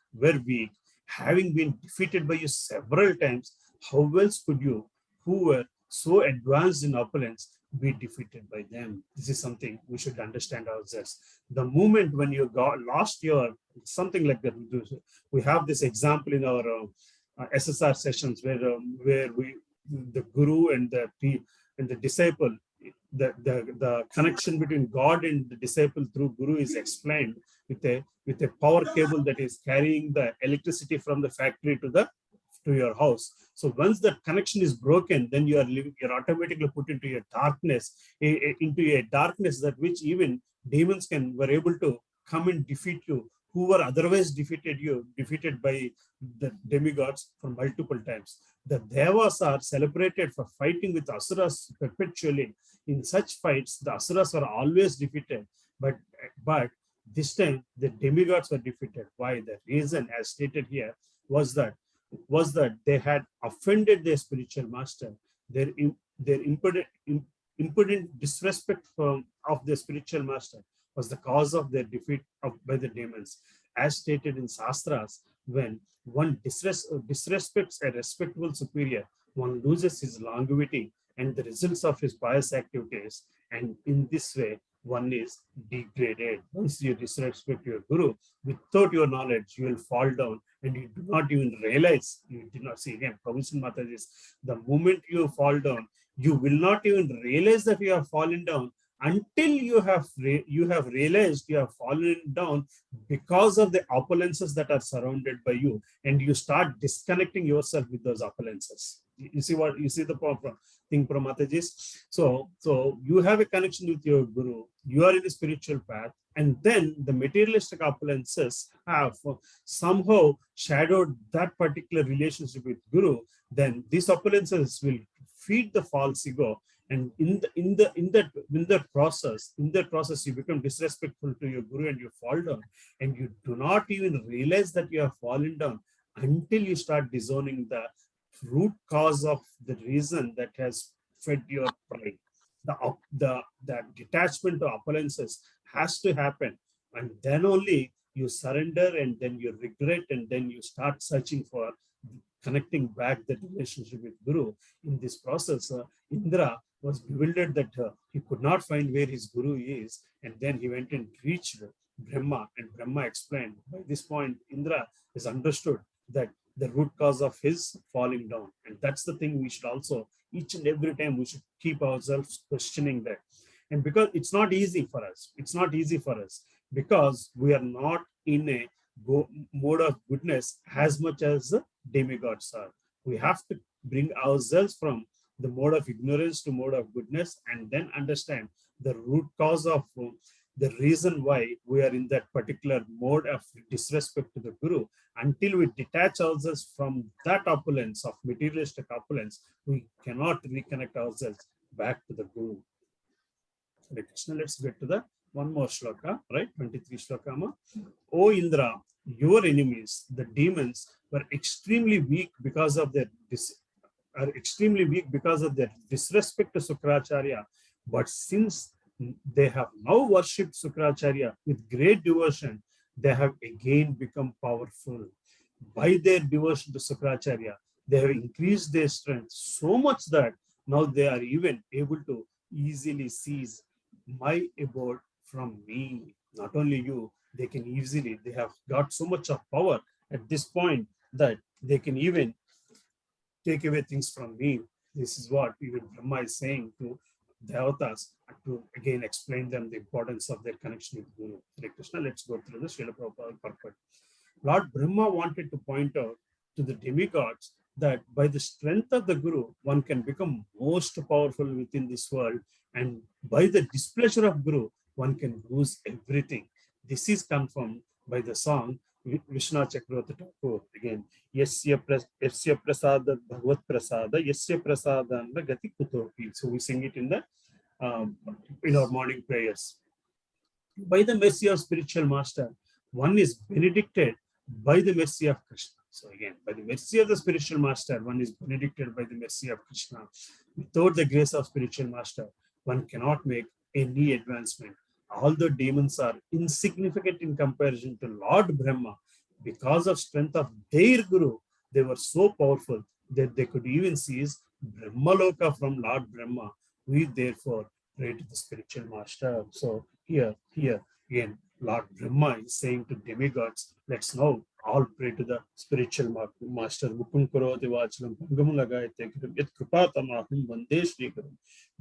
having been defeated by you several times, how else could you, who were so advanced in opulence, be defeated by them? This is something we should understand ourselves. The moment when you lost your, something like that, we have this example in our SSR sessions where the guru and the disciple, the connection between God and the disciple through guru is explained with a power cable that is carrying the electricity from the factory to your house. So once that connection is broken, then you're automatically put into a darkness, into a darkness that which even demons were able to come and defeat you, who were otherwise defeated by the demigods for multiple times. The Devas are celebrated for fighting with Asuras perpetually. In such fights, the Asuras were always defeated, but this time the demigods were defeated. Why? The reason, as stated here, was that they had offended their spiritual master. Their impudent disrespect of their spiritual master was the cause of their defeat by the demons. As stated in Shastras, when one disrespects a respectable superior, one loses his longevity and the results of his pious activities, and in this way one is degraded. Once you disrespect your guru, without your knowledge, you will fall down and you do not even realize. You did not see again. Prabhupada Mataji, the moment you fall down, you will not even realize that you have fallen down until you have realized you have fallen down because of the opulences that are surrounded by you, and you start disconnecting yourself with those opulences. You see the thing from Mataji? So you have a connection with your guru, you are in a spiritual path, and then the materialistic opulences have somehow shadowed that particular relationship with guru. Then these opulences will feed the false ego, and in that process you become disrespectful to your guru and you fall down, and you do not even realize that you have fallen down until you start disowning the root cause of the reason that has fed your pride. The detachment to opulences has to happen, and then only you surrender, and then you regret, and then you start searching for connecting back the relationship with guru. In this process, Indra was bewildered that he could not find where his guru is, and then he went and reached Brahma, and Brahma explained. By this point, Indra has understood that the root cause of his falling down, and that's the thing we should also, each and every time we should keep ourselves questioning that. And because it's not easy for us, because we are not in a mode of goodness as much as the demigods are. We have to bring ourselves from the mode of ignorance to mode of goodness, and then understand the root cause of the reason why we are in that particular mode of disrespect to the guru. Until we detach ourselves from that opulence of materialistic opulence, we cannot reconnect ourselves back to the guru. Krishna, let's get to the one more shloka, right? 23 shloka. O Indra, your enemies, the demons, were extremely weak because of their disrespect to Sukracharya. But since they have now worshipped Sukracharya with great devotion, they have again become powerful. By their devotion to Sukracharya, they have increased their strength so much that now they are even able to easily seize my abode from me. Not only you, they have got so much of power at this point that they can even take away things from me. This is what even Brahma is saying to the avatars, to again explain them the importance of their connection with Guru. Hare Krishna, let's go through the Srila Prabhupada purport. Lord Brahma wanted to point out to the demigods that by the strength of the Guru, one can become most powerful within this world, and by the displeasure of Guru, one can lose everything. This is confirmed by the song Vishnu Chakravarti Thakur. Again, Yasya prasada bhagavad prasada, Yasya prasada gati kutopi. So we sing it in our morning prayers. By the mercy of spiritual master, one is benedicted by the mercy of Krishna. So again, by the mercy of the spiritual master, one is benedicted by the mercy of Krishna. Without the grace of spiritual master, one cannot make any advancement. Although demons are insignificant in comparison to Lord Brahma, because of strength of their Guru, they were so powerful that they could even seize Brahmaloka from Lord Brahma. We therefore pray to the spiritual master. So here again, Lord Brahma is saying to demigods, let's now all pray to the spiritual master. Mukun karoti vachalam pangamu lagayate yat kripatamaham vande Shri Guru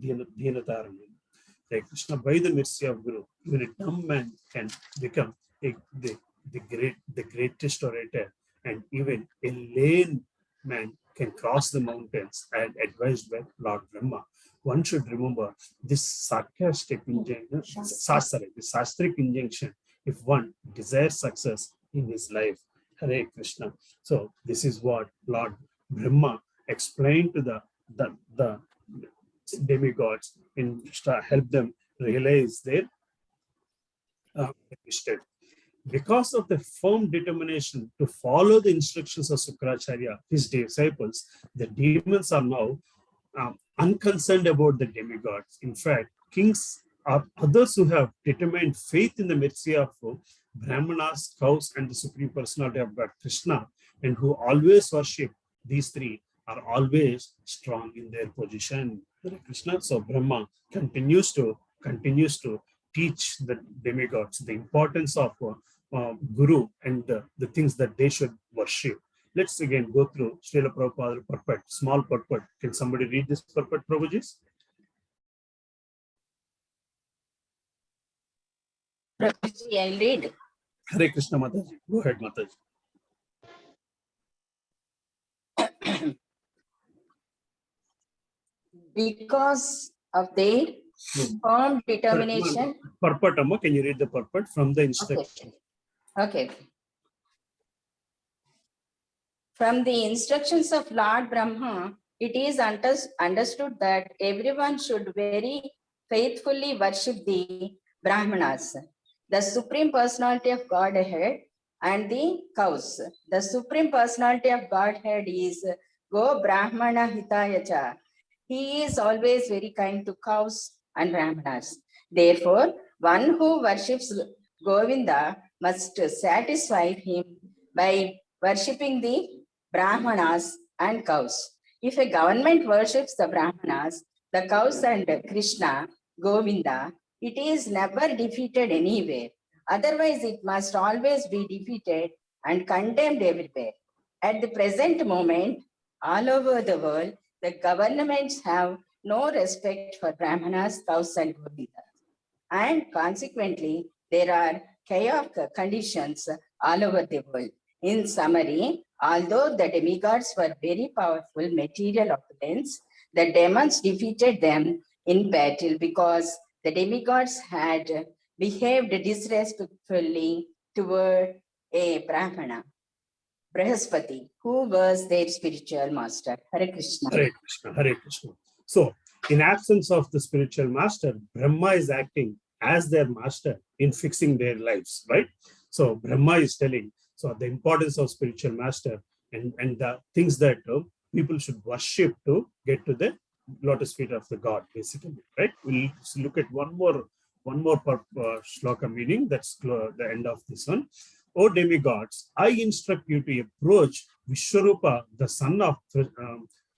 dhinataranam. Like Krishna, by the mercy of Guru, even a dumb man can become the greatest orator, and even a lame man can cross the mountains, and advised by Lord Brahma. One should remember this sarcastic injunction, this sastric injunction, if one desires success in his life. Hare Krishna. So this is what Lord Brahma explained to the demigods and help them realize their mistake. Because of the firm determination to follow the instructions of Sukracharya, his disciples, the demons are now unconcerned about the demigods. In fact, kings or others who have determined faith in the mercy of Brahmanas, cows, and the Supreme Personality of God, Krishna, and who always worship these three, are always strong in their position. Krishna. So Brahma continues to teach the demigods the importance of Guru and the things that they should worship. Let's again go through Srila Prabhupada purport, small purport. Can somebody read this purport, Prabhuji? Prabhuji, I'll read. Hare Krishna, Mataji. Go ahead, Mataji. Because of their firm determination. Purport, Amma, can you read the purport from the instruction? Okay. From the instructions of Lord Brahma, it is understood that everyone should very faithfully worship the Brahmanas, the Supreme Personality of Godhead, and the cows. The Supreme Personality of Godhead is Go Brahmana Hitayacha. He is always very kind to cows and Brahmanas. Therefore, one who worships Govinda must satisfy him by worshipping the Brahmanas and cows. If a government worships the Brahmanas, the cows and Krishna, Govinda, it is never defeated anywhere. Otherwise, it must always be defeated and condemned everywhere. At the present moment, all over the world, the governments have no respect for Brahmanas, cows, and Govinda. And consequently, there are chaotic conditions all over the world. In summary, although the demigods were very powerful material opponents, the demons defeated them in battle because the demigods had behaved disrespectfully toward a Brahmana, Brahaspati, who was their spiritual master. Hare Krishna. Hare Krishna, Hare Krishna. So, in absence of the spiritual master, Brahma is acting as their master in fixing their lives, right? So, Brahma is telling, so the importance of spiritual master and the things that people should worship to get to the lotus feet of the God, basically, right? We'll look at one more shloka meaning. That's the end of this one. O demigods, I instruct you to approach Vishwarupa, the son of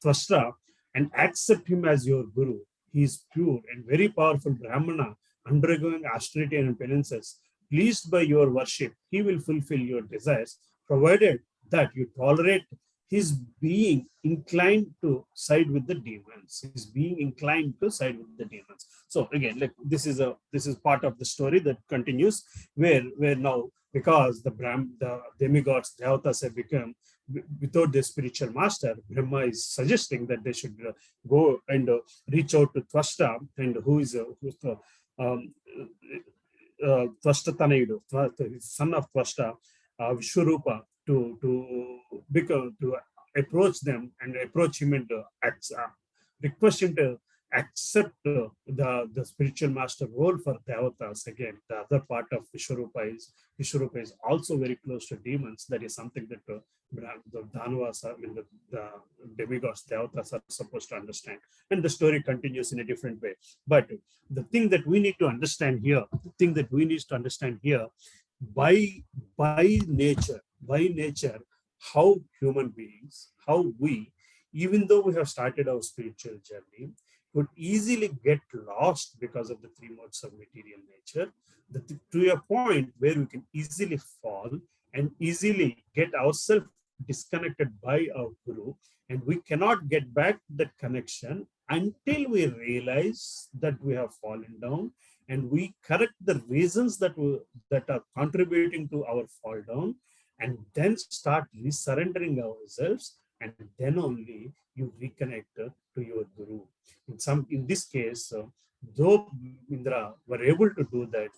Tvashra, and accept him as your Guru. He is pure and very powerful Brahmana, undergoing austerity and penances. Pleased by your worship, he will fulfill your desires, provided that you tolerate his being inclined to side with the demons. His being inclined to side with the demons. So again, like this is part of the story that continues, where now, because the demigods, the Devatas have become without their spiritual master, Brahma is suggesting that they should go and reach out to Tvashta, and who's the Tvashta Tanayudu, son of Tvashta, Vishwarupa, to approach them and approach him and request him to accept the spiritual master role for Devatas. Again, the other part of Vishwarupa is also very close to demons. That is something that the Dhanavas, the demigods, Devatas are supposed to understand. And the story continues in a different way. But the thing that we need to understand here, by nature, by nature how human beings, how we, even though we have started our spiritual journey, could easily get lost because of the three modes of material nature, to a point where we can easily fall and easily get ourselves disconnected by our guru, and we cannot get back that connection until we realize that we have fallen down, and we correct the reasons that are contributing to our fall down, and then start resurrendering ourselves, and then only you reconnect to your guru. In this case, though Indra were able to do that,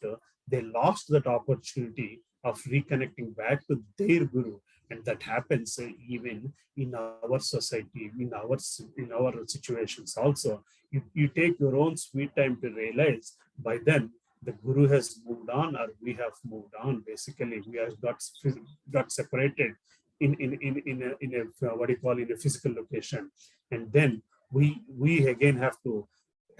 they lost that opportunity of reconnecting back to their guru, and that happens even in our society, in our situations also. You take your own sweet time to realize by then the guru has moved on, or we have moved on. Basically, we have got separated in a what do you call, in a physical location, and then we again have to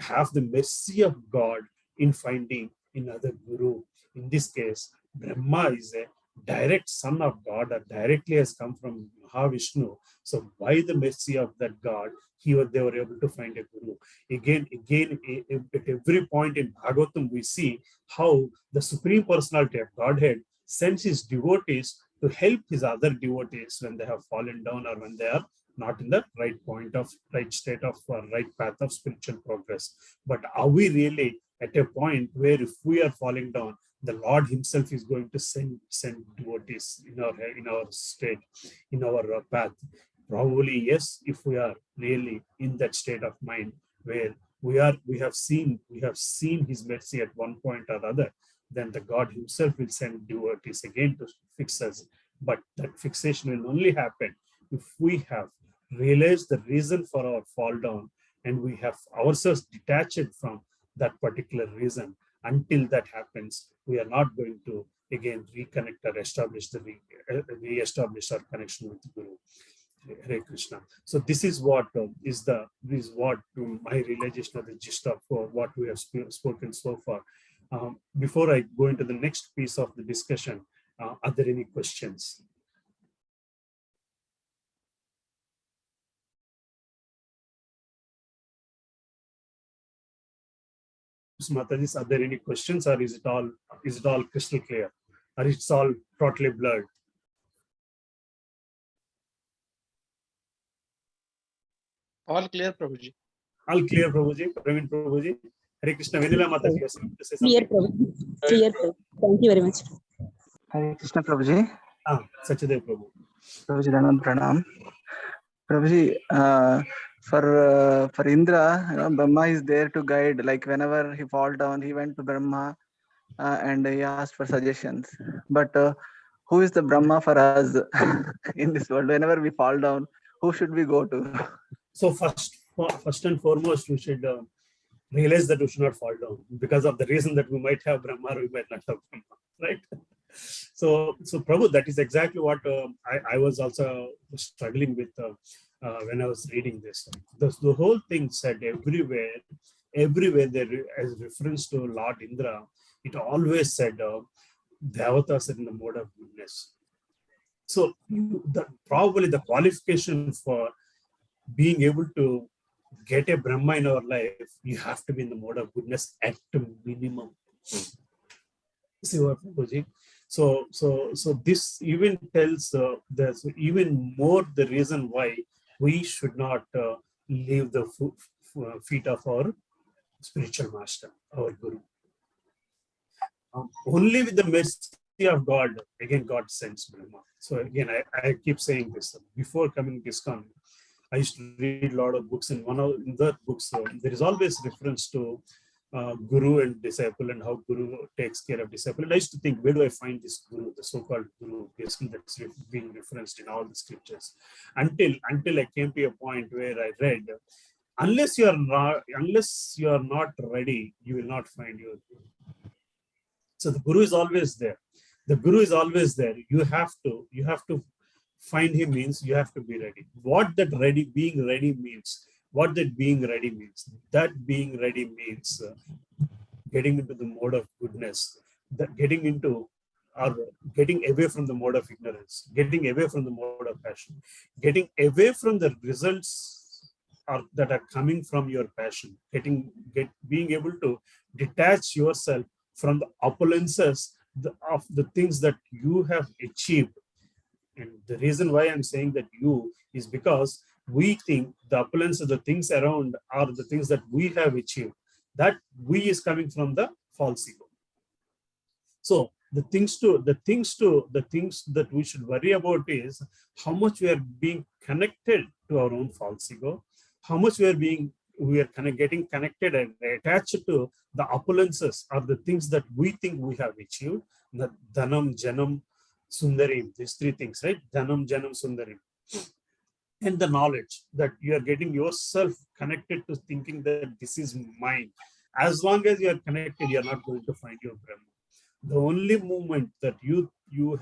have the mercy of God in finding another guru. In this case, Brahma is a direct son of God, or directly has come from Mahavishnu. So by the mercy of that God, they were able to find a guru. Again, at every point in Bhagavatam, we see how the Supreme Personality of Godhead sends his devotees to help his other devotees when they have fallen down, or when they are not in the right state of right path of spiritual progress. But are we really at a point where if we are falling down, the Lord himself is going to send devotees in our state, in our path? Probably yes, if we are really in that state of mind where we have seen his mercy at one point or other, then the God himself will send devotees again to fix us. But that fixation will only happen if we have realized the reason for our fall down, and we have ourselves detached from that particular reason. Until that happens, we are not going to again reconnect or re-establish our connection with the Guru. Hare Krishna. So this is what my realization of the gist of what we have spoken so far. Before I go into the next piece of the discussion, are there any questions? Mataji, are there any questions, or is it all crystal clear, or it's all totally blurred? All clear, Prabhuji. All clear, Prabhuji. Praveen Prabhuji. Hare Krishna. Venila Mataji, you have to say Clear, something. Prabhu. Clear, Prabhu. Thank you very much. Hare Krishna, Prabhuji. Sachadev Prabhu. Prabhuji, Dhanam Pranam. Prabhuji, for Indra, Brahma is there to guide. Like whenever he fall down, he went to Brahma and he asked for suggestions. But who is the Brahma for us in this world? Whenever we fall down, who should we go to? So first and foremost, we should realize that we should not fall down because of the reason that we might have Brahma or we might not have Brahma, right? So Prabhu, that is exactly what I was also struggling with when I was reading this. The whole thing said everywhere there, as reference to Lord Indra, it always said Devatas are in the mode of goodness. So probably the qualification for being able to get a Brahma in our life, you have to be in the mode of goodness at minimum. See what, Prabhuji? So this even tells there's even more the reason why we should not leave the feet of our spiritual master, our Guru. Only with the mercy of God, again, God sends Brahma. So again, I keep saying this. Before coming to ISKCON, I used to read a lot of books, and in the books, there is always reference to Guru and disciple, and how Guru takes care of disciple. And I used to think, where do I find this Guru, the so-called Guru, basically that's being referenced in all the scriptures? Until I came to a point where I read, unless you are not ready, you will not find your Guru. So the Guru is always there. The Guru is always there. You have to find him means you have to be ready. What that being ready means. That being ready means getting into the mode of goodness, getting into are getting away from the mode of ignorance, getting away from the mode of passion, getting away from the results that are coming from your passion, being able to detach yourself from the opulences of the things that you have achieved. And the reason why I'm saying that you is because we think the opulence of the things around are the things that we have achieved. That we is coming from the false ego. So the things that we should worry about is how much we are being connected to our own false ego, how much getting connected and attached to the opulences or the things that we think we have achieved. The Dhanam, Janam, Sundarim, these three things, right? Dhanam, Janam, Sundarim. And the knowledge that you are getting yourself connected to thinking that this is mine. As long as you are connected, you are not going to find your Brahma. The only moment that you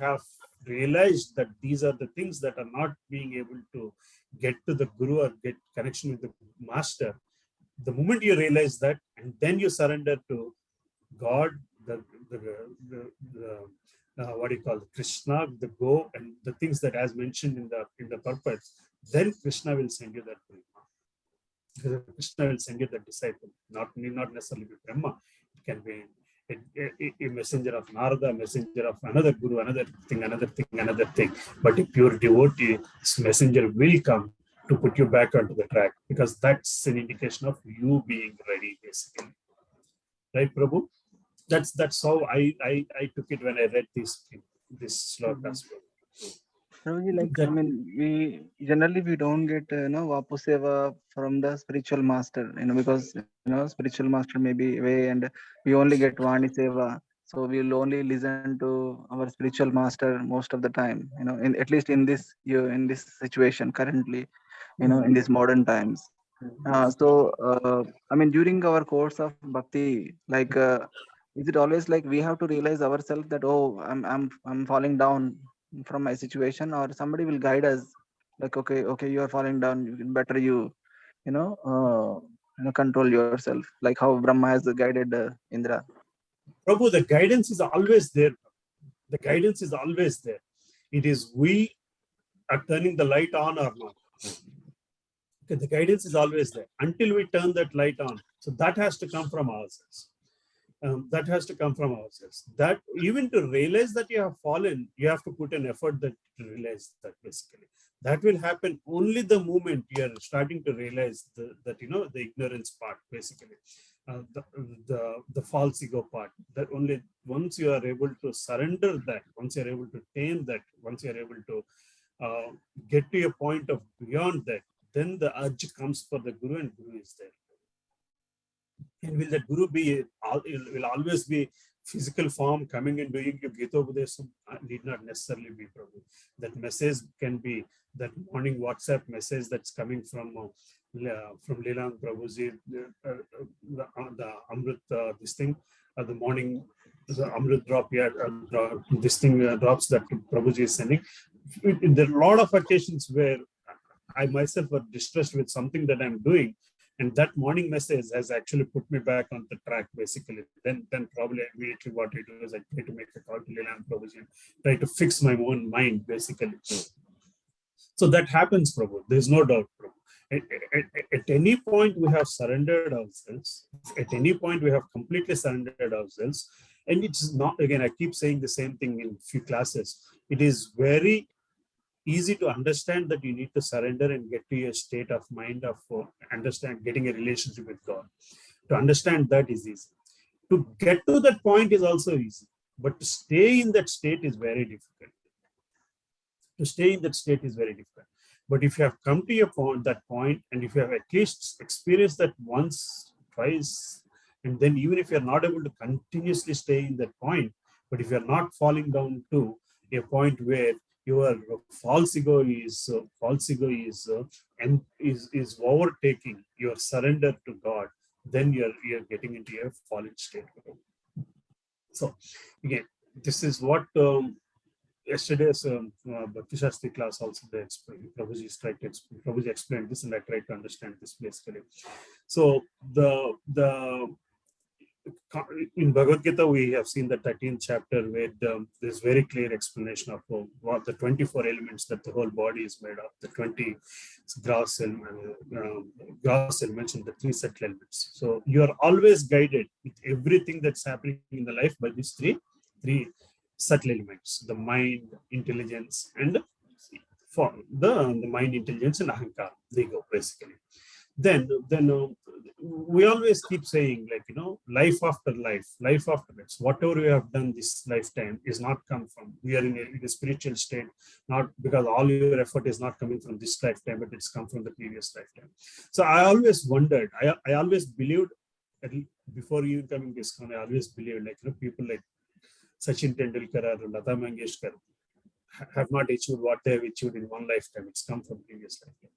have realized that these are the things that are not being able to get to the Guru or get connection with the Master, the moment you realize that, and then you surrender to God, what do you call it, Krishna, the Go, and the things that as mentioned in the purpose, then Krishna will send you that Brahma. Krishna will send you that disciple, not necessarily be Brahma. It can be a messenger of Narada, a messenger of another Guru, another thing. But a pure devotee, this messenger will come to put you back onto the track, because that's an indication of you being ready, basically. Right, Prabhu? That's how I took it when I read this slokas. Prabhuji, like, I mean, we don't get Vapu Seva from the spiritual master, because spiritual master may be away, and we only get Vani Seva. So we'll only listen to our spiritual master most of the time, at least in this situation currently, in these modern times. I mean, during our course of bhakti, like, is it always like we have to realize ourselves that, oh, I'm falling down from my situation, or somebody will guide us, like, okay, you are falling down, better control yourself, like how Brahma has guided Indra. Prabhu, the guidance is always there. The guidance is always there. It is we are turning the light on or not. Okay, the guidance is always there until we turn that light on. So that has to come from ourselves. That even to realize that you have fallen, you have to put an effort to realize that, basically. That will happen only the moment you are starting to realize that the ignorance part, basically. The false ego part. That only once you are able to surrender that, once you are able to tame that, once you are able to get to a point of beyond that, then the urge comes for the Guru, and Guru is there. And will that Guru will always be physical form coming and doing your Gitobudesam? Need not necessarily be, Prabhu. That message can be that morning WhatsApp message that's coming from Leelang Prabhuji, the Amrit, this thing, the morning, the Amrit drop here, this thing drops that Prabhuji is sending. There are a lot of occasions where I myself was distressed with something that I'm doing, and that morning message has actually put me back on the track, basically. Then probably immediately what I do is I try to make a call to Leelang Prabhuji and try to fix my own mind, basically. So that happens, Prabhu. There's no doubt, Prabhu. At any point we have surrendered ourselves. At any point we have completely surrendered ourselves. And it's not, again, I keep saying the same thing in few classes. It is very easy to understand that you need to surrender and get to a state of mind of getting a relationship with God. To understand that is easy. To get to that point is also easy, but to stay in that state is very difficult. But if you have come to that point, and if you have at least experienced that once, twice, and then even if you're not able to continuously stay in that point, but if you're not falling down to a point where your false ego is overtaking your surrender to God, then you're getting into a fallen state. So again, this is what yesterday's Bhakti Shastri class also they explained. Prabhuji explained this, and I tried to understand this basically. So the in Bhagavad Gita, we have seen the 13th chapter where there's very clear explanation of what the 24 elements that the whole body is made of, the 20 gross elements and the 3 subtle elements. So you are always guided with everything that's happening in the life by these three subtle elements: the mind, intelligence, and for the mind, intelligence, and ahankara, the ego, basically. Then we always keep saying, like, life after life, whatever we have done this lifetime is not come from, we are in a spiritual state, not because all your effort is not coming from this lifetime, but it's come from the previous lifetime. So I always wondered, I always believed, before even coming this one, I always believed, like, people like Sachin Tendulkar or Lata Mangeshkar have not achieved what they have achieved in one lifetime. It's come from previous lifetime.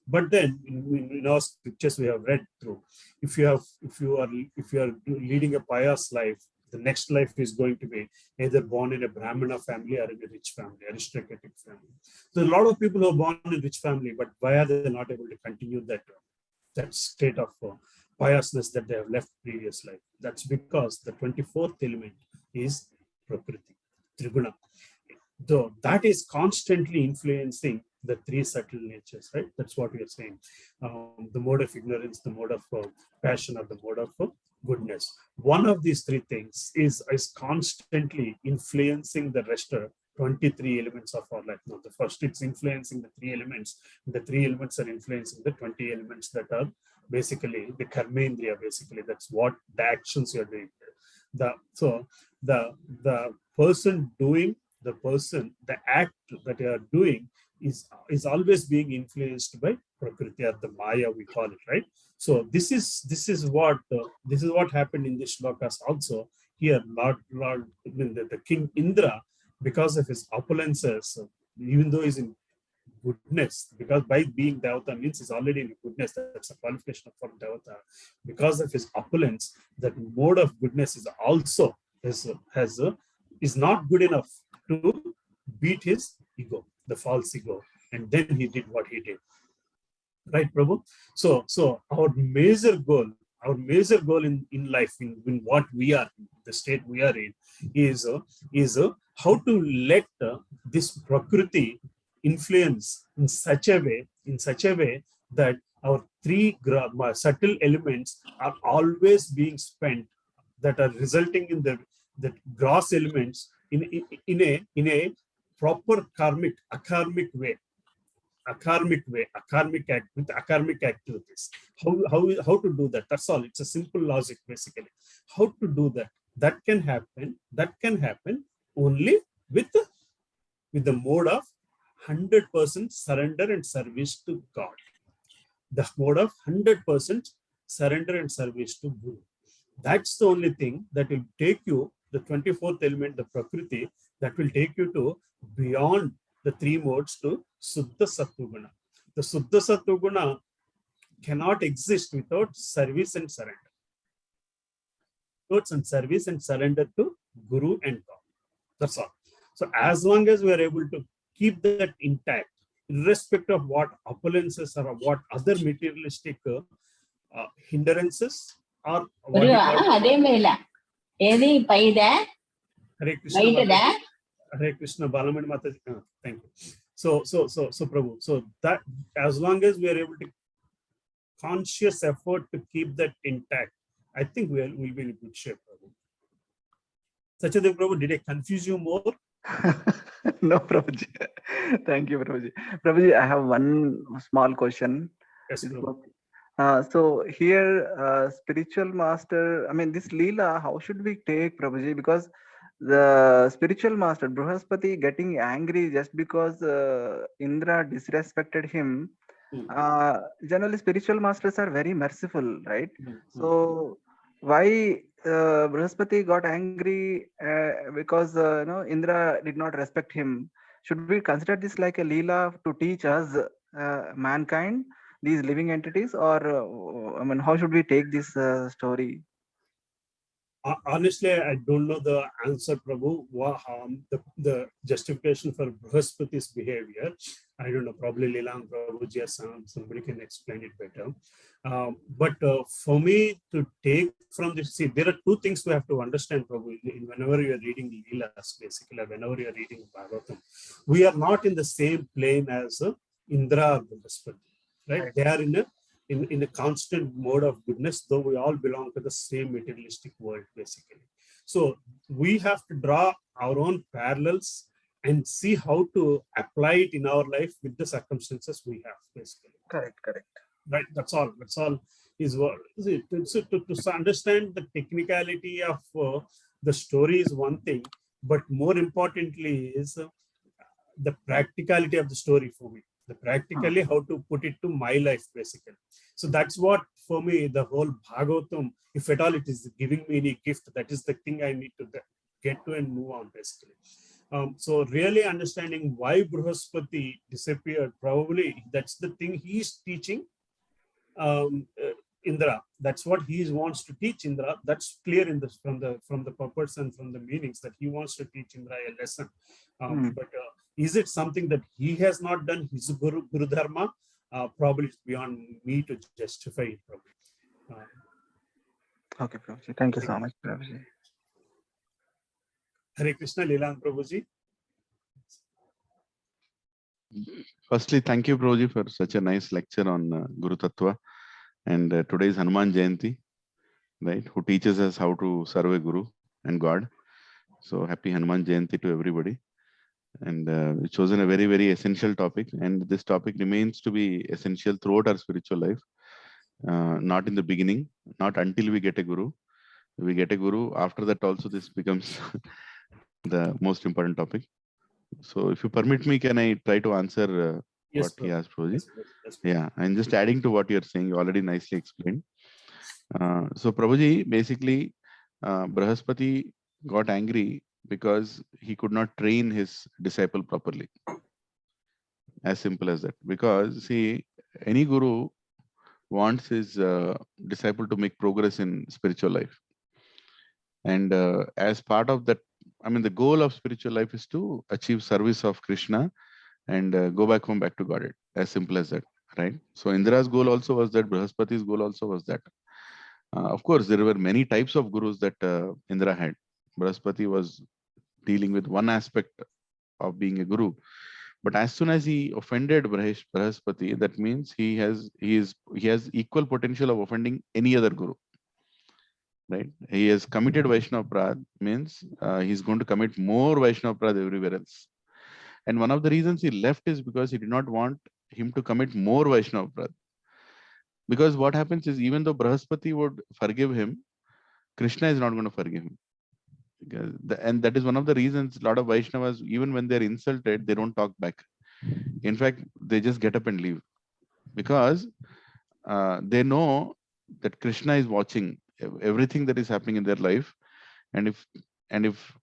But then in our scriptures we have read through, if you are leading a pious life, the next life is going to be either born in a Brahmana family or in a rich family, aristocratic family. So a lot of people who are born in a rich family, but why are they not able to continue that state of piousness that they have left previous life? That's because the 24th element is Prakriti, Triguna. Though that is constantly influencing the 3 subtle natures, right? That's what we are saying. The mode of ignorance, the mode of passion, or the mode of goodness. One of these 3 things is constantly influencing the rest of 23 elements of our life. Now, the first, it's influencing the 3 elements. The 3 elements are influencing the 20 elements that are basically the karmendriya. Basically, that's what the actions you're doing. The person doing, the act that you are doing is always being influenced by Prakriti, or the Maya, we call it, right? So this is what happened in the shlokas also. Here, the King Indra, because of his opulences, even though he's in goodness, because by being Devata means he's already in goodness, that's a qualification for Devata. Because of his opulence, that mode of goodness is also is not good enough to beat his ego, the false ego, and then he did what he did. Right, Prabhu? So our major goal in life, in what we are, the state we are in, is how to let this Prakriti influence in such a way that our 3 subtle elements are always being spent, that are resulting in the gross elements in a proper akarmic way, with akarmic activities. How to do that? That's all. It's a simple logic, basically. How to do that? That can happen only with the mode of 100% surrender and service to God. The mode of 100% surrender and service to Guru. That's the only thing that will take you, the 24th element, the Prakriti, that will take you to beyond the 3 modes to Suddha Sattva-guna. The Suddha Sattva-guna cannot exist without service and surrender. And service and surrender to Guru and God. That's all. So as long as we are able to keep that intact, irrespective of what opulences or what other materialistic hindrances or what Hare Krishna. Hare Krishna, Balamani Mataji. Thank you. So Prabhu. So that as long as we are able to conscious effort to keep that intact, I think we'll be in good shape, Prabhu. Sachadev Prabhu, did I confuse you more? No, Prabhuji. Thank you, Prabhuji. Prabhuji, I have one small question. Yes, Prabhu. So here, spiritual master, I mean, this Leela, how should we take, Prabhuji? Because the spiritual master, Brihaspati, getting angry just because Indra disrespected him. Generally, spiritual masters are very merciful, right? So why Brihaspati got angry because Indra did not respect him? Should we consider this like a Leela to teach us, mankind, these living entities, or I mean, how should we take this story? Honestly, I don't know the answer, Prabhu. The justification for Brihaspati's behavior, I don't know. Probably Leelang Prabhuji or somebody can explain it better. But for me to take from this, see, there are two things we have to understand probably whenever you are reading Leelas, basically, whenever you are reading Bhagavatam. We are not in the same plane as Indra or Brihaspati, right? They are in a constant mode of goodness, though we all belong to the same materialistic world, basically. So we have to draw our own parallels and see how to apply it in our life with the circumstances we have, basically. Correct. Right, that's all is what is it. So to understand the technicality of the story is one thing, but more importantly is the practicality of the story for me, the practically how to put it to my life, basically. So that's what for me the whole Bhagavatam, if at all it is giving me any gift, that is the thing I need to get to and move on, basically. So really understanding why Brihaspati disappeared, probably that's the thing he's teaching Indra. That's what he wants to teach Indra. That's clear in this from the purpose and from the meanings that he wants to teach Indra a lesson. But is it something that he has not done his Guru Dharma? Probably it's beyond me to justify it. Probably. Okay, Prabhuji. Thank you so much, Prabhuji. Hare Krishna, Leelang Prabhuji. Firstly, thank you, Prabhuji, for such a nice lecture on Guru Tattva. And today is Hanuman Jayanti, right? Who teaches us how to serve a Guru and God. So happy Hanuman Jayanti to everybody. And we've chosen a very, very essential topic. And this topic remains to be essential throughout our spiritual life. Not in the beginning, not until we get a Guru. We get a Guru. After that also this becomes the most important topic. So if you permit me, can I try to answer yes, what he asked, Prabhuji? Yes, yeah, and just adding to what you're saying, you already nicely explained. So Prabhuji, basically, Brihaspati got angry because he could not train his disciple properly. As simple as that. Because see, any guru wants his disciple to make progress in spiritual life. And as part of that, I mean, the goal of spiritual life is to achieve service of Krishna and go back home, back to Godhead. As simple as that, right? So Indra's goal also was that, Brihaspati's goal also was that. Of course, there were many types of gurus that Indra had. Brihaspati was dealing with one aspect of being a guru. But as soon as he offended Brihaspati, that means he has equal potential of offending any other guru. Right? He has committed Vaishnava Prad, means he's going to commit more Vaishnava Prad everywhere else. And one of the reasons he left is because he did not want him to commit more Vaishnava Prad. Because what happens is, even though Brihaspati would forgive him, Krishna is not going to forgive him. And that is one of the reasons a lot of Vaishnavas, even when they're insulted, they don't talk back. In fact, they just get up and leave. Because they know that Krishna is watching everything that is happening in their life. And if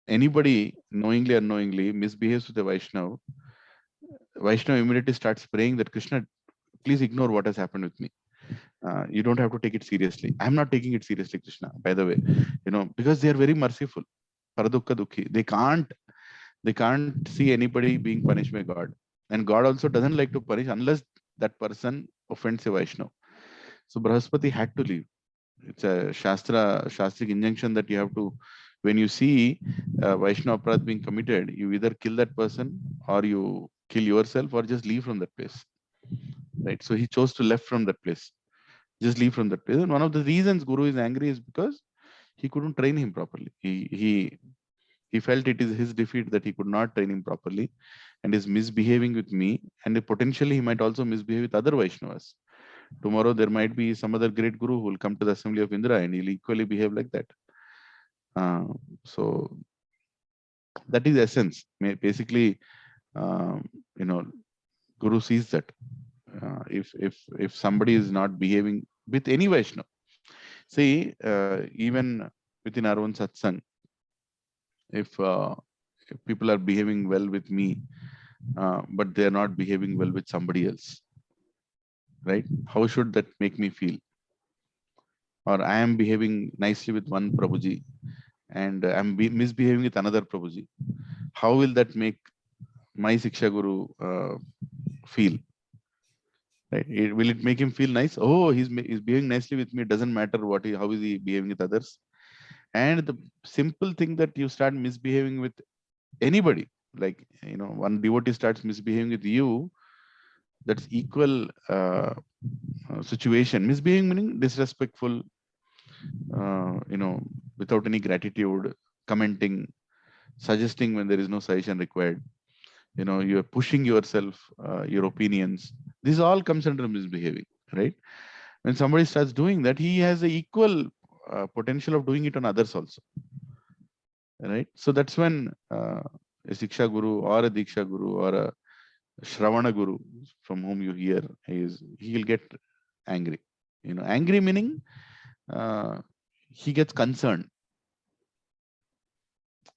anybody knowingly or unknowingly misbehaves with a Vaishnava, Vaishnava immediately starts praying that Krishna, please ignore what has happened with me. You don't have to take it seriously. I'm not taking it seriously, Krishna, by the way, because they are very merciful. Paradukka dukhi. They can't see anybody being punished by God. And God also doesn't like to punish unless that person offends a Vaishnava. So Brihaspati had to leave. It's a Shastric injunction that you have to, when you see Vaishnava Aparadh being committed, you either kill that person or you kill yourself or just leave from that place. Right? So he chose to left from that place. Just leave from that place. And one of the reasons Guru is angry is because he couldn't train him properly. He felt it is his defeat that he could not train him properly and is misbehaving with me. And potentially he might also misbehave with other Vaishnavas. Tomorrow there might be some other great Guru who will come to the assembly of Indra and he'll equally behave like that. So that is the essence. Basically, Guru sees that. If somebody is not behaving with any Vaishnava, see, even within our own satsang, if people are behaving well with me, but they are not behaving well with somebody else, right? How should that make me feel? Or I am behaving nicely with one Prabhuji and I'm misbehaving with another Prabhuji. How will that make my Siksha Guru feel? right? Will it make him feel nice? Oh, he's behaving nicely with me. It doesn't matter how is he behaving with others. And the simple thing that you start misbehaving with anybody, like, one devotee starts misbehaving with you, that's equal situation. Misbehaving meaning disrespectful, without any gratitude, commenting, suggesting when there is no suggestion required. You are pushing yourself, your opinions. This all comes under misbehaving, right? When somebody starts doing that, he has the equal potential of doing it on others also, right? So that's when a Siksha Guru or a Diksha Guru or a Shravana Guru from whom you hear, he'll get angry. Angry meaning he gets concerned.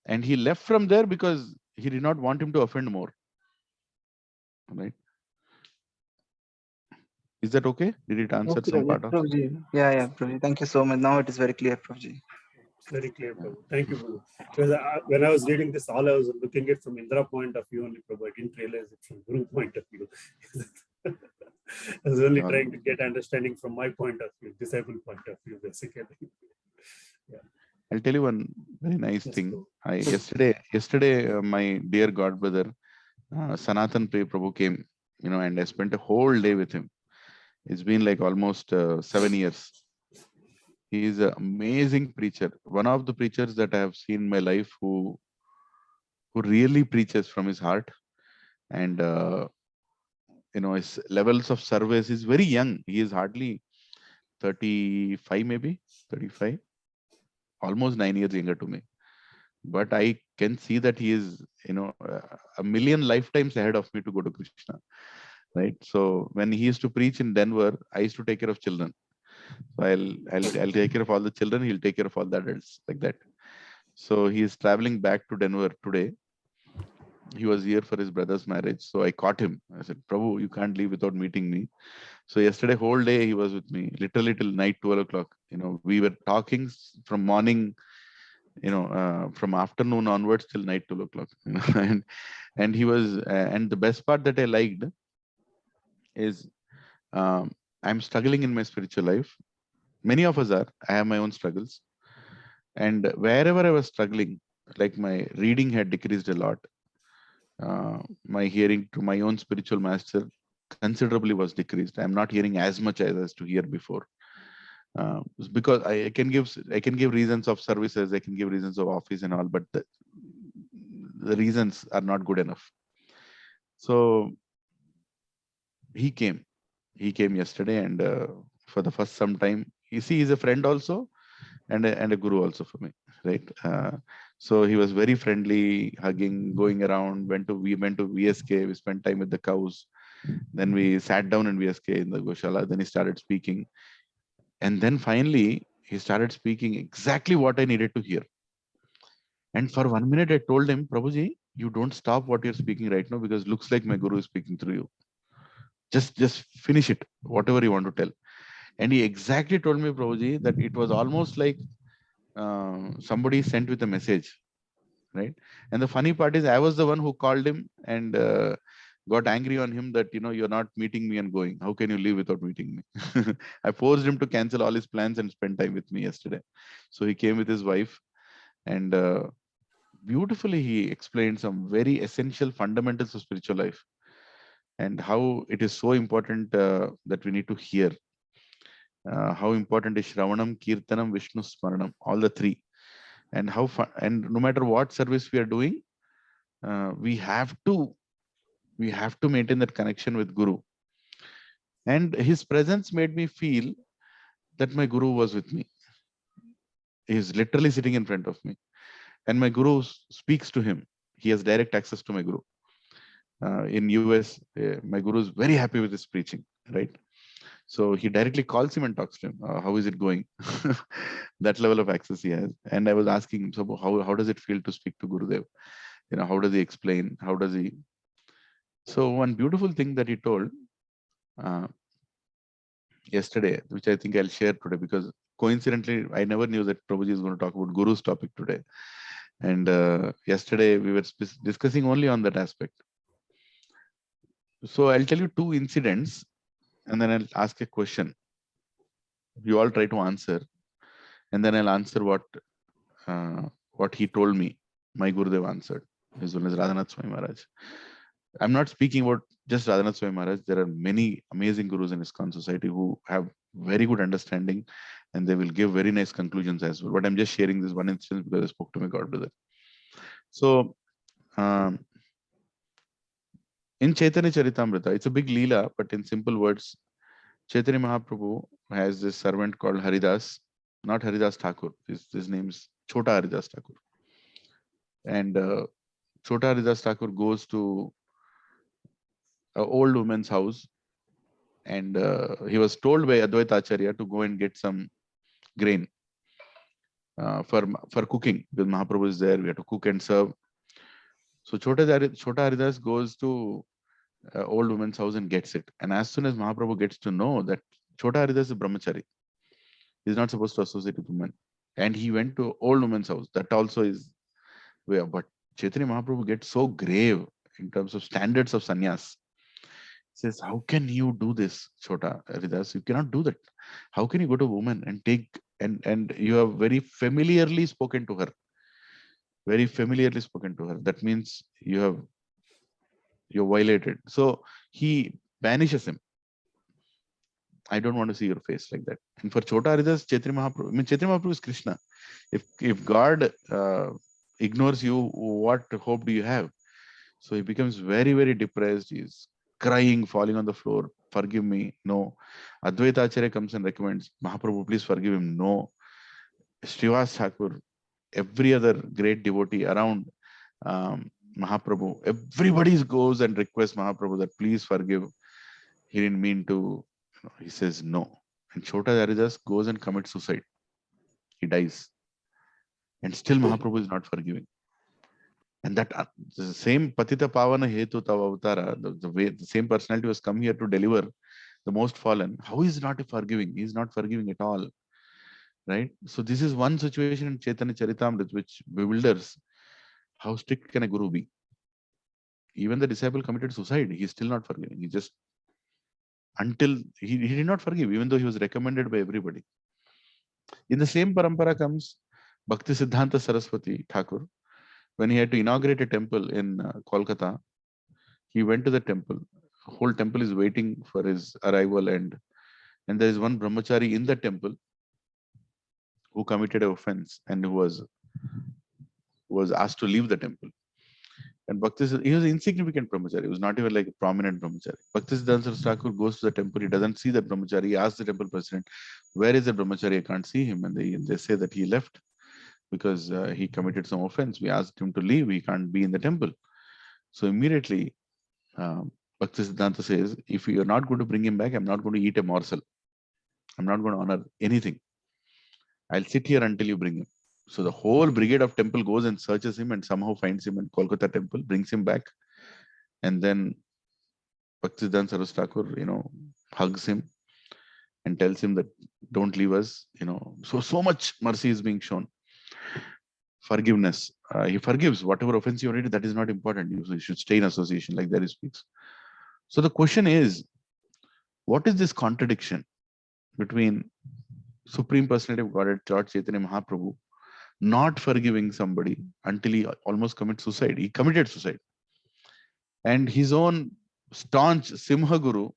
And he left from there because he did not want him to offend more, right? Is that okay? Did it answer Okay, some yes, part of? Prabhuji. Yeah, Prabhuji. Thank you so much. Now it is very clear, Prabhuji. It's very clear, Prabhu. Thank you, Prabhu. Because when I was reading this, all I was looking at from Indra point of view only, Prabhu. I didn't realize it from Guru point of view. I was only trying to get understanding from my point of view, disciple point of view, basically. Yeah. I'll tell you one very nice Yes, thing. Prabhu. Yesterday, my dear god brother Sanatan Prabhu came, and I spent a whole day with him. It's been like almost 7 years. He is an amazing preacher. One of the preachers that I have seen in my life who really preaches from his heart, and his levels of service is very young. He is hardly 35, maybe 35, almost 9 years younger to me. But I can see that he is, a million lifetimes ahead of me to go to Krishna, right? So when he used to preach in Denver, I used to take care of children. So I'll take care of all the children. He'll take care of all the adults, like that. So he is traveling back to Denver today. He was here for his brother's marriage. So I caught him. I said, Prabhu, you can't leave without meeting me. So yesterday, whole day he was with me, literally till night 12 o'clock. We were talking from morning, from afternoon onwards till night 12 o'clock. And he was, and the best part that I liked is, I'm struggling in my spiritual life. Many of us are. I have my own struggles. And wherever I was struggling, like my reading had decreased a lot. My hearing to my own spiritual master considerably was decreased. I'm not hearing as much as I used to hear before. Because I can give reasons of services, I can give reasons of office and all, but the reasons are not good enough. So he came yesterday, and for the first some time, you see, he's a friend also, and a guru also for me, right? So he was very friendly, hugging, going around. We went to VSK. We spent time with the cows. Then we sat down in VSK in the Goshala. Then he started speaking. And then finally, he started speaking exactly what I needed to hear. And for 1 minute, I told him, Prabhuji, you don't stop what you're speaking right now, because it looks like my guru is speaking through you. Just finish it, whatever you want to tell. And he exactly told me, Prabhuji, that it was almost like somebody sent with a message, right? And the funny part is, I was the one who called him and got angry on him that, you're not meeting me and going. How can you leave without meeting me? I forced him to cancel all his plans and spend time with me yesterday. So he came with his wife, and beautifully he explained some very essential fundamentals of spiritual life, and how it is so important that we need to hear. How important is Shravanam, Kirtanam, Vishnu Smaranam, all the three. And and no matter what service we are doing, we have to maintain that connection with Guru. And his presence made me feel that my Guru was with me. He is literally sitting in front of me, and my Guru speaks to him. He has direct access to my Guru. In US, my Guru is very happy with his preaching, right? So he directly calls him and talks to him. How is it going? That level of access he has. And I was asking him, so how does it feel to speak to Gurudev? How does he explain? How does he? So one beautiful thing that he told yesterday, which I think I'll share today, because coincidentally, I never knew that Prabhuji is going to talk about Guru's topic today. And yesterday we were discussing only on that aspect. So I'll tell you two incidents and then I'll ask a question. You all try to answer, and then I'll answer what he told me. My Gurudev answered. His name is Radhanath Swami Maharaj. I'm not speaking about just Radhanath Swami Maharaj. There are many amazing gurus in ISKCON society who have very good understanding, and they will give very nice conclusions as well. But I'm just sharing this one instance because I spoke to my God brother. So in Chaitanya Charitamrita, it's a big leela, but in simple words, Chaitanya Mahaprabhu has this servant called Haridas, not Haridas Thakur. His name is Chota Haridas Thakur. And Chota Haridas Thakur goes to an old woman's house, and he was told by Advaita Acharya to go and get some grain for cooking, because Mahaprabhu is there. We have to cook and serve. So Chota Haridas goes to old woman's house and gets it. And as soon as Mahaprabhu gets to know that Chota Haridas is brahmachari, he's not supposed to associate with women, and he went to old woman's house. That also is where, but Chaitanya Mahaprabhu gets so grave in terms of standards of sannyas. He says, how can you do this, Chota Haridas? You cannot do that. How can you go to a woman and take, and you have very familiarly spoken to her. Very familiarly spoken to her. That means you're violated. So he banishes him. I don't want to see your face like that. And for Chota Haridas, Chaitanya Mahaprabhu, I mean, Chaitanya Mahaprabhu is Krishna. If God ignores you, what hope do you have? So he becomes very, very depressed. He's crying, falling on the floor. Forgive me. No. Advaita Acharya comes and recommends, Mahaprabhu, please forgive him. No. Srivas Thakur, every other great devotee around Mahaprabhu, everybody goes and requests Mahaprabhu that please forgive. He didn't mean to. He says no. And Chota Haridas goes and commits suicide. He dies. And still Mahaprabhu is not forgiving. And that the same Patita Pavana Hetu Tava Avatara, the same personality was come here to deliver the most fallen. How is not forgiving? He is not forgiving at all. Right? So this is one situation in Chaitanya Charitamrita which bewilders. How strict can a guru be? Even the disciple committed suicide, he is still not forgiving. He just, until he did not forgive, even though he was recommended by everybody. In the same parampara comes Bhakti Siddhanta Saraswati Thakur. When he had to inaugurate a temple in Kolkata, he went to the temple. The whole temple is waiting for his arrival, and there is one brahmachari in the temple who committed an offense and who was asked to leave the temple. And he was an insignificant brahmachari. He was not even like a prominent brahmachari. Bhakti Siddhanta Saraswati Thakur goes to the temple. He doesn't see that brahmachari. He asks the temple president, where is the brahmachari? I can't see him. And they say that he left because he committed some offense. We asked him to leave. He can't be in the temple. So immediately, Bhakti Siddhanta says, if you are not going to bring him back, I'm not going to eat a morsel. I'm not going to honor anything. I'll sit here until you bring him. So the whole brigade of temple goes and searches him and somehow finds him in Kolkata temple, brings him back. And then Bhaktisiddhanta Saraswati Thakur, hugs him and tells him that don't leave us, So much mercy is being shown. Forgiveness. He forgives whatever offense you already, that is not important. You should stay in association, like that he speaks. So the question is, what is this contradiction between Supreme Personality of Godhead, Lord Chaitanya Mahaprabhu, not forgiving somebody until he almost commits suicide? He committed suicide. And his own staunch Simha Guru,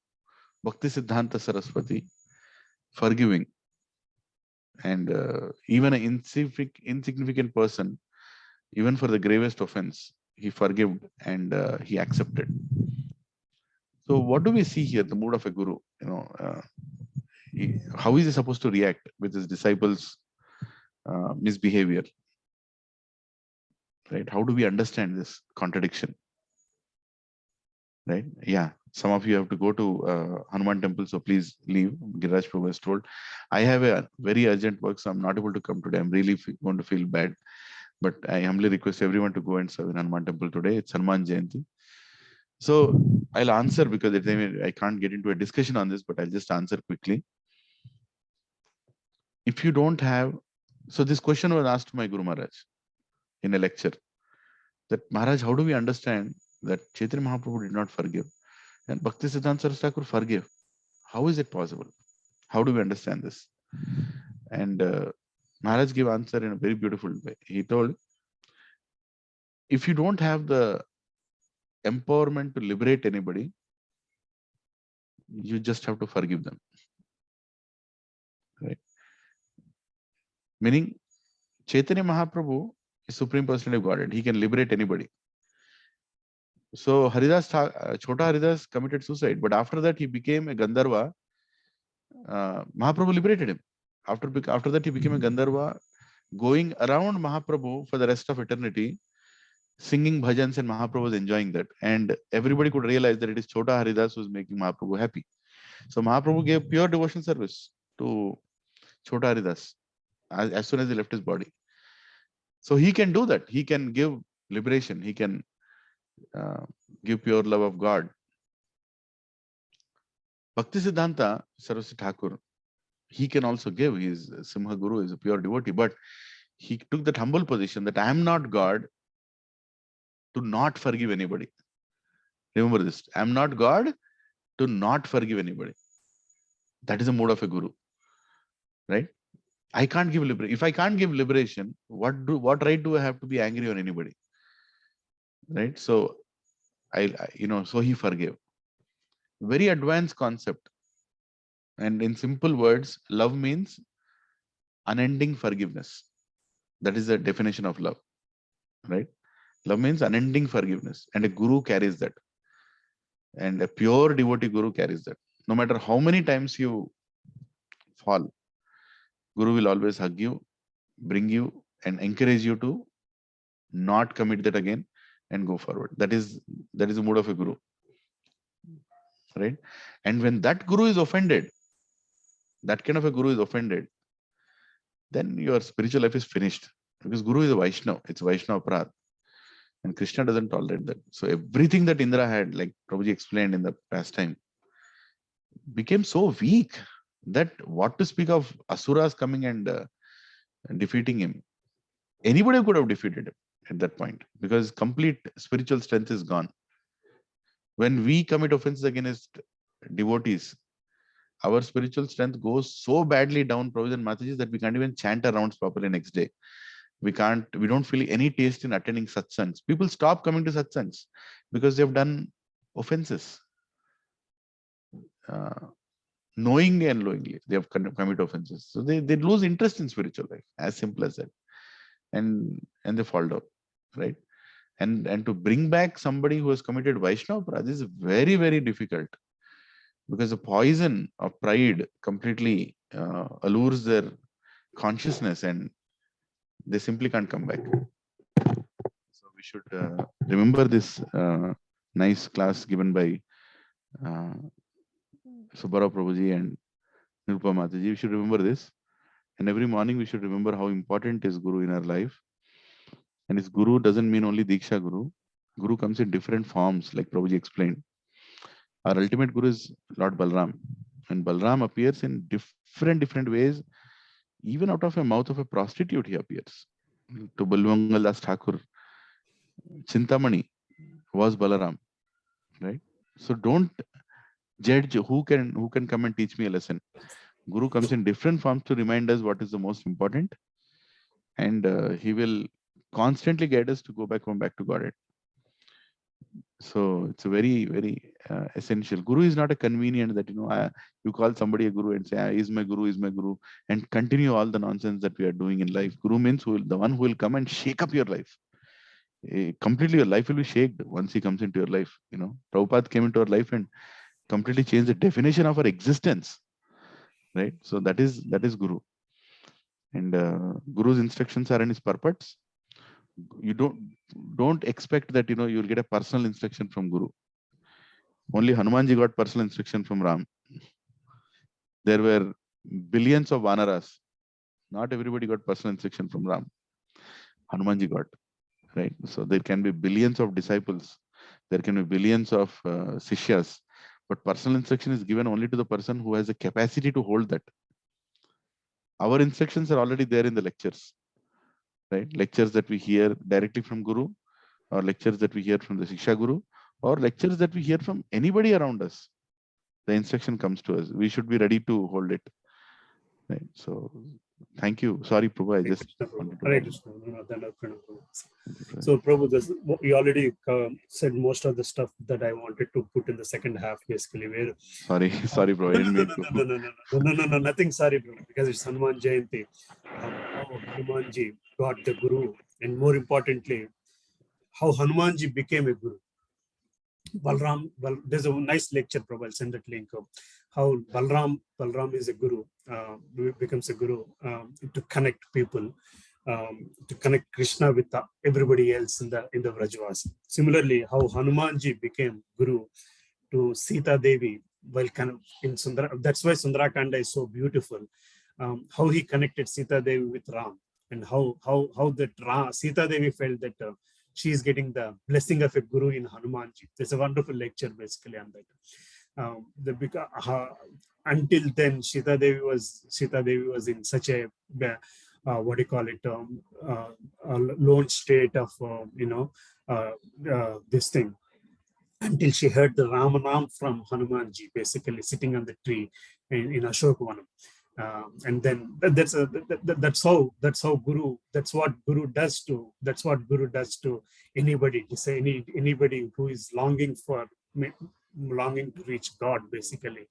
Bhakti Siddhanta Saraswati, forgiving. And even an insignificant person, even for the gravest offense, he forgave and he accepted. So what do we see here? The mood of a guru, how is he supposed to react with his disciples' misbehavior? Right? How do we understand this contradiction? Right? Yeah. Some of you have to go to Hanuman temple, so please leave. Giraj Prabhu has told. I have a very urgent work, so I'm not able to come today. I'm really going to feel bad. But I humbly request everyone to go and serve in Hanuman temple today. It's Hanuman Jayanti. So I'll answer because I can't get into a discussion on this, but I'll just answer quickly. If you don't have, so this question was asked to my Guru Maharaj in a lecture, that Maharaj, how do we understand that Chaitanya Mahaprabhu did not forgive and Bhakti Siddhanta Saraswati Thakur forgave? How is it possible? How do we understand this? And Maharaj gave answer in a very beautiful way. He told, if you don't have the empowerment to liberate anybody, you just have to forgive them. Right? Meaning, Chaitanya Mahaprabhu is Supreme Personality of Godhead. He can liberate anybody. So Chota Haridas committed suicide, but after that he became a Gandharva. Mahaprabhu liberated him. After that he became a Gandharva, going around Mahaprabhu for the rest of eternity, singing bhajans, and Mahaprabhu was enjoying that. And everybody could realize that it is Chota Haridas who is making Mahaprabhu happy. So Mahaprabhu gave pure devotion service to Chota Haridas as soon as he left his body. So he can do that. He can give liberation. He can give pure love of God. Bhakti Siddhanta Saraswati Thakur, he can also give. He is Simha Guru, is a pure devotee, but he took that humble position that I am not God to not forgive anybody. Remember this. I am not God to not forgive anybody. That is the mode of a guru, right? I can't give liberation. If I can't give liberation, what right do I have to be angry on anybody, right? So so he forgave. Very advanced concept. And in simple words, love means unending forgiveness. That is the definition of love, right? Love means unending forgiveness, and a guru carries that. And a pure devotee guru carries that. No matter how many times you fall, Guru will always hug you, bring you, and encourage you to not commit that again and go forward. That is the mood of a guru, right? And when that guru is offended, that kind of a guru is offended, then your spiritual life is finished, because guru is a Vaishnava. It's Vaishnava Aparadh, and Krishna doesn't tolerate that. So everything that Indra had, like Prabhuji explained in the past time, became so weak that what to speak of asuras coming and defeating him. Anybody could have defeated him at that point, because complete spiritual strength is gone. When we commit offenses against devotees, our spiritual strength goes so badly down, Prabhuji and Mataji, that we can't even chant our rounds properly next day. We don't feel any taste in attending satsangs. People stop coming to satsangs because they've done offenses. Knowingly and unknowingly, they have committed offenses. So they lose interest in spiritual life, as simple as that. And they fall down, right? And to bring back somebody who has committed Vaishnava Aparadh is very, very difficult, because the poison of pride completely allures their consciousness, and they simply can't come back. So we should remember this nice class given by Subbarao Prabhuji and Nirupa Mataji. We should remember this. And every morning we should remember how important is Guru in our life. And his Guru doesn't mean only Diksha Guru. Guru comes in different forms, like Prabhuji explained. Our ultimate Guru is Lord Balram. And Balram appears in different ways. Even out of a mouth of a prostitute, he appears. To Balwangal Das Thakur, Chintamani was Balaram, right? So don't judge who can come and teach me a lesson. Guru comes in different forms to remind us what is the most important, and he will constantly guide us to go back to Godhead. So it's a very, very essential. Guru is not a convenient that you call somebody a guru and say, "Is my guru," and continue all the nonsense that we are doing in life. Guru means the one who will come and shake up your life. Completely, your life will be shaken once he comes into your life. Prabhupada came into our life and completely changed the definition of our existence, right? So that is Guru. And Guru's instructions are in his purports. You don't expect that you'll get a personal instruction from Guru. Only Hanumanji got personal instruction from Ram. There were billions of Vanaras. Not everybody got personal instruction from Ram. Hanumanji got, right? So there can be billions of disciples. There can be billions of Sishyas. But personal instruction is given only to the person who has the capacity to hold that. Our instructions are already there in the lectures, right? Lectures that we hear directly from Guru, or lectures that we hear from the Shiksha Guru, or lectures that we hear from anybody around us. the instruction comes to us. We should be ready to hold it. Right. So thank you. Sorry, Prabhu. I just wanted to. Hare Krishna. So, Prabhu, we already said most of the stuff that I wanted to put in the second half, basically. Where Sorry, Prabhu. I didn't mean to. Nothing. Sorry, Prabhu, because it's Hanuman Jayanti. How Hanumanji got the Guru, and more importantly, how Hanumanji became a Guru. Balram, there's a nice lecture, Prabhu. I'll send that link. How Balram is a Guru, becomes a Guru to connect people. To connect Krishna with everybody else in the Vrajavas. Similarly, how Hanumanji became Guru to Sita Devi while kind of in Sundara. That's why Sundarakanda is so beautiful. How he connected Sita Devi with Ram, and how that Sita Devi felt that she is getting the blessing of a Guru in Hanumanji. There's a wonderful lecture basically on that. Until then, Sita Devi was in such a what do you call it, lone state of, this thing, until she heard the Ramanam from Hanumanji, basically sitting on the tree in Ashokvanam. And then that's what Guru does to anybody, to say anybody who is longing to reach God, basically.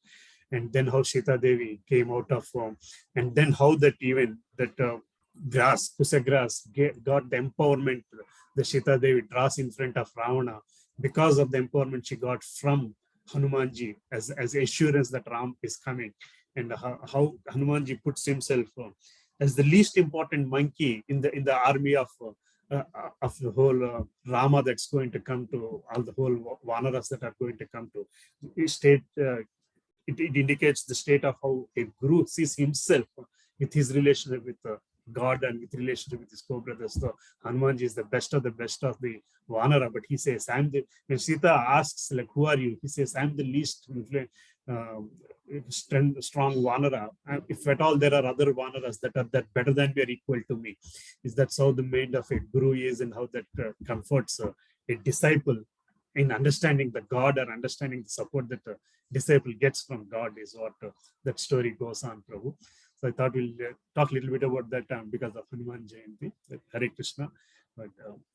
And then how Sita Devi came out of, and then how that even that grass, Kusa grass, got the empowerment. The Sita Devi draws in front of Ravana because of the empowerment she got from Hanumanji as assurance that Ram is coming, and how Hanumanji puts himself as the least important monkey in the army of the whole Rama that's going to come to, all the whole Vanaras that are going to come to state. It indicates the state of how a Guru sees himself with his relationship with God and with relationship with his co-brothers. So Hanumanji is the best of the Vanara, but he says, when Sita asks, like, who are you? He says, I'm the least strong Vanara. If at all there are other Vanaras that are better than me or equal to me. That's how the mind of a Guru is, and how that comforts a disciple in understanding the God, or understanding the support that the disciple gets from God, is what that story goes on, Prabhu. So I thought we'll talk a little bit about that because of Hanuman Jayanti, Hare Krishna. But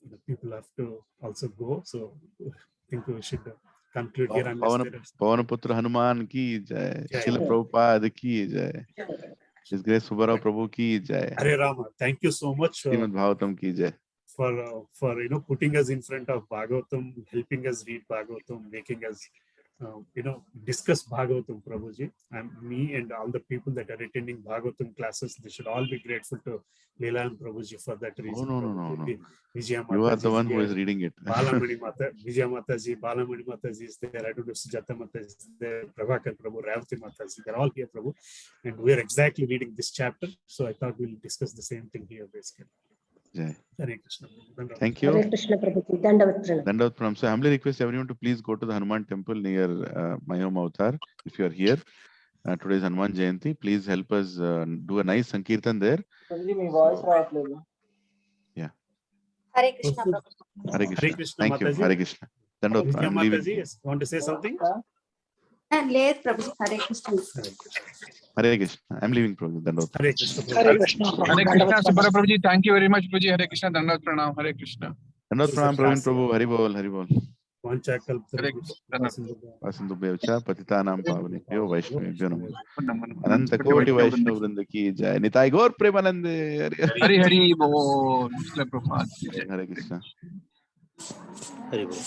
the people have to also go. So I think we should conclude here. Pavanaputra Hanuman ki jai. Srila Prabhupada ki jai. His Grace Subbarao Prabhu ki jai. Hare Rama. Thank you so much. Srimad Bhagavatam ki jai. For putting us in front of Bhagavatam, helping us read Bhagavatam, making us discuss Bhagavatam, Prabhuji. And me and all the people that are attending Bhagavatam classes, they should all be grateful to Leela and Prabhuji for that reason. No. You are the one who is reading it. Balamani Mata, Vijaya Mataji, Balamani Mataji is there, I don't know, Sujata Mataji is there, Prabhakar Prabhu, Ravati Mataji, they're all here, Prabhu. And we're exactly reading this chapter. So I thought we'll discuss the same thing here, basically. Jai. Hare Krishna. Thank you. Hare Krishna Prabhuji. Dandavat Pranam. Dandavat Pranam. So I humbly request everyone to please go to the Hanuman temple near my home avatar. If you are here, today is Hanuman Jayanti. Please help us do a nice Sankirtan there. Yeah. Hare Krishna Prabhu. Hare Krishna. Hare Krishna, Thank you. Mataji. Hare Krishna. Dandavat Pranam. I'm leaving. Mataji, want to say something? Yes, Prabhu. Hare Krishna. Hare Krishna. I'm leaving, Prabhu. Dandavat. Hare Krishna. Hare Krishna. Hare Krishna. Subbarao Prabhuji. Thank you very much, Prabhuji. Hare Krishna. Dandavat Pranam. Hare Krishna. Dandavat Pranam, Praveen Prabhu. Hari Bol. Hari Bol. Vasindubhyavcha patitanam pavanebhyo Vaishnavebhyo namo. Ananta Koti Vaishnav Vrinda ki jai. Nitai Gaur Premanande. Hari Hari Bol. Hare Krishna. Hari Bol.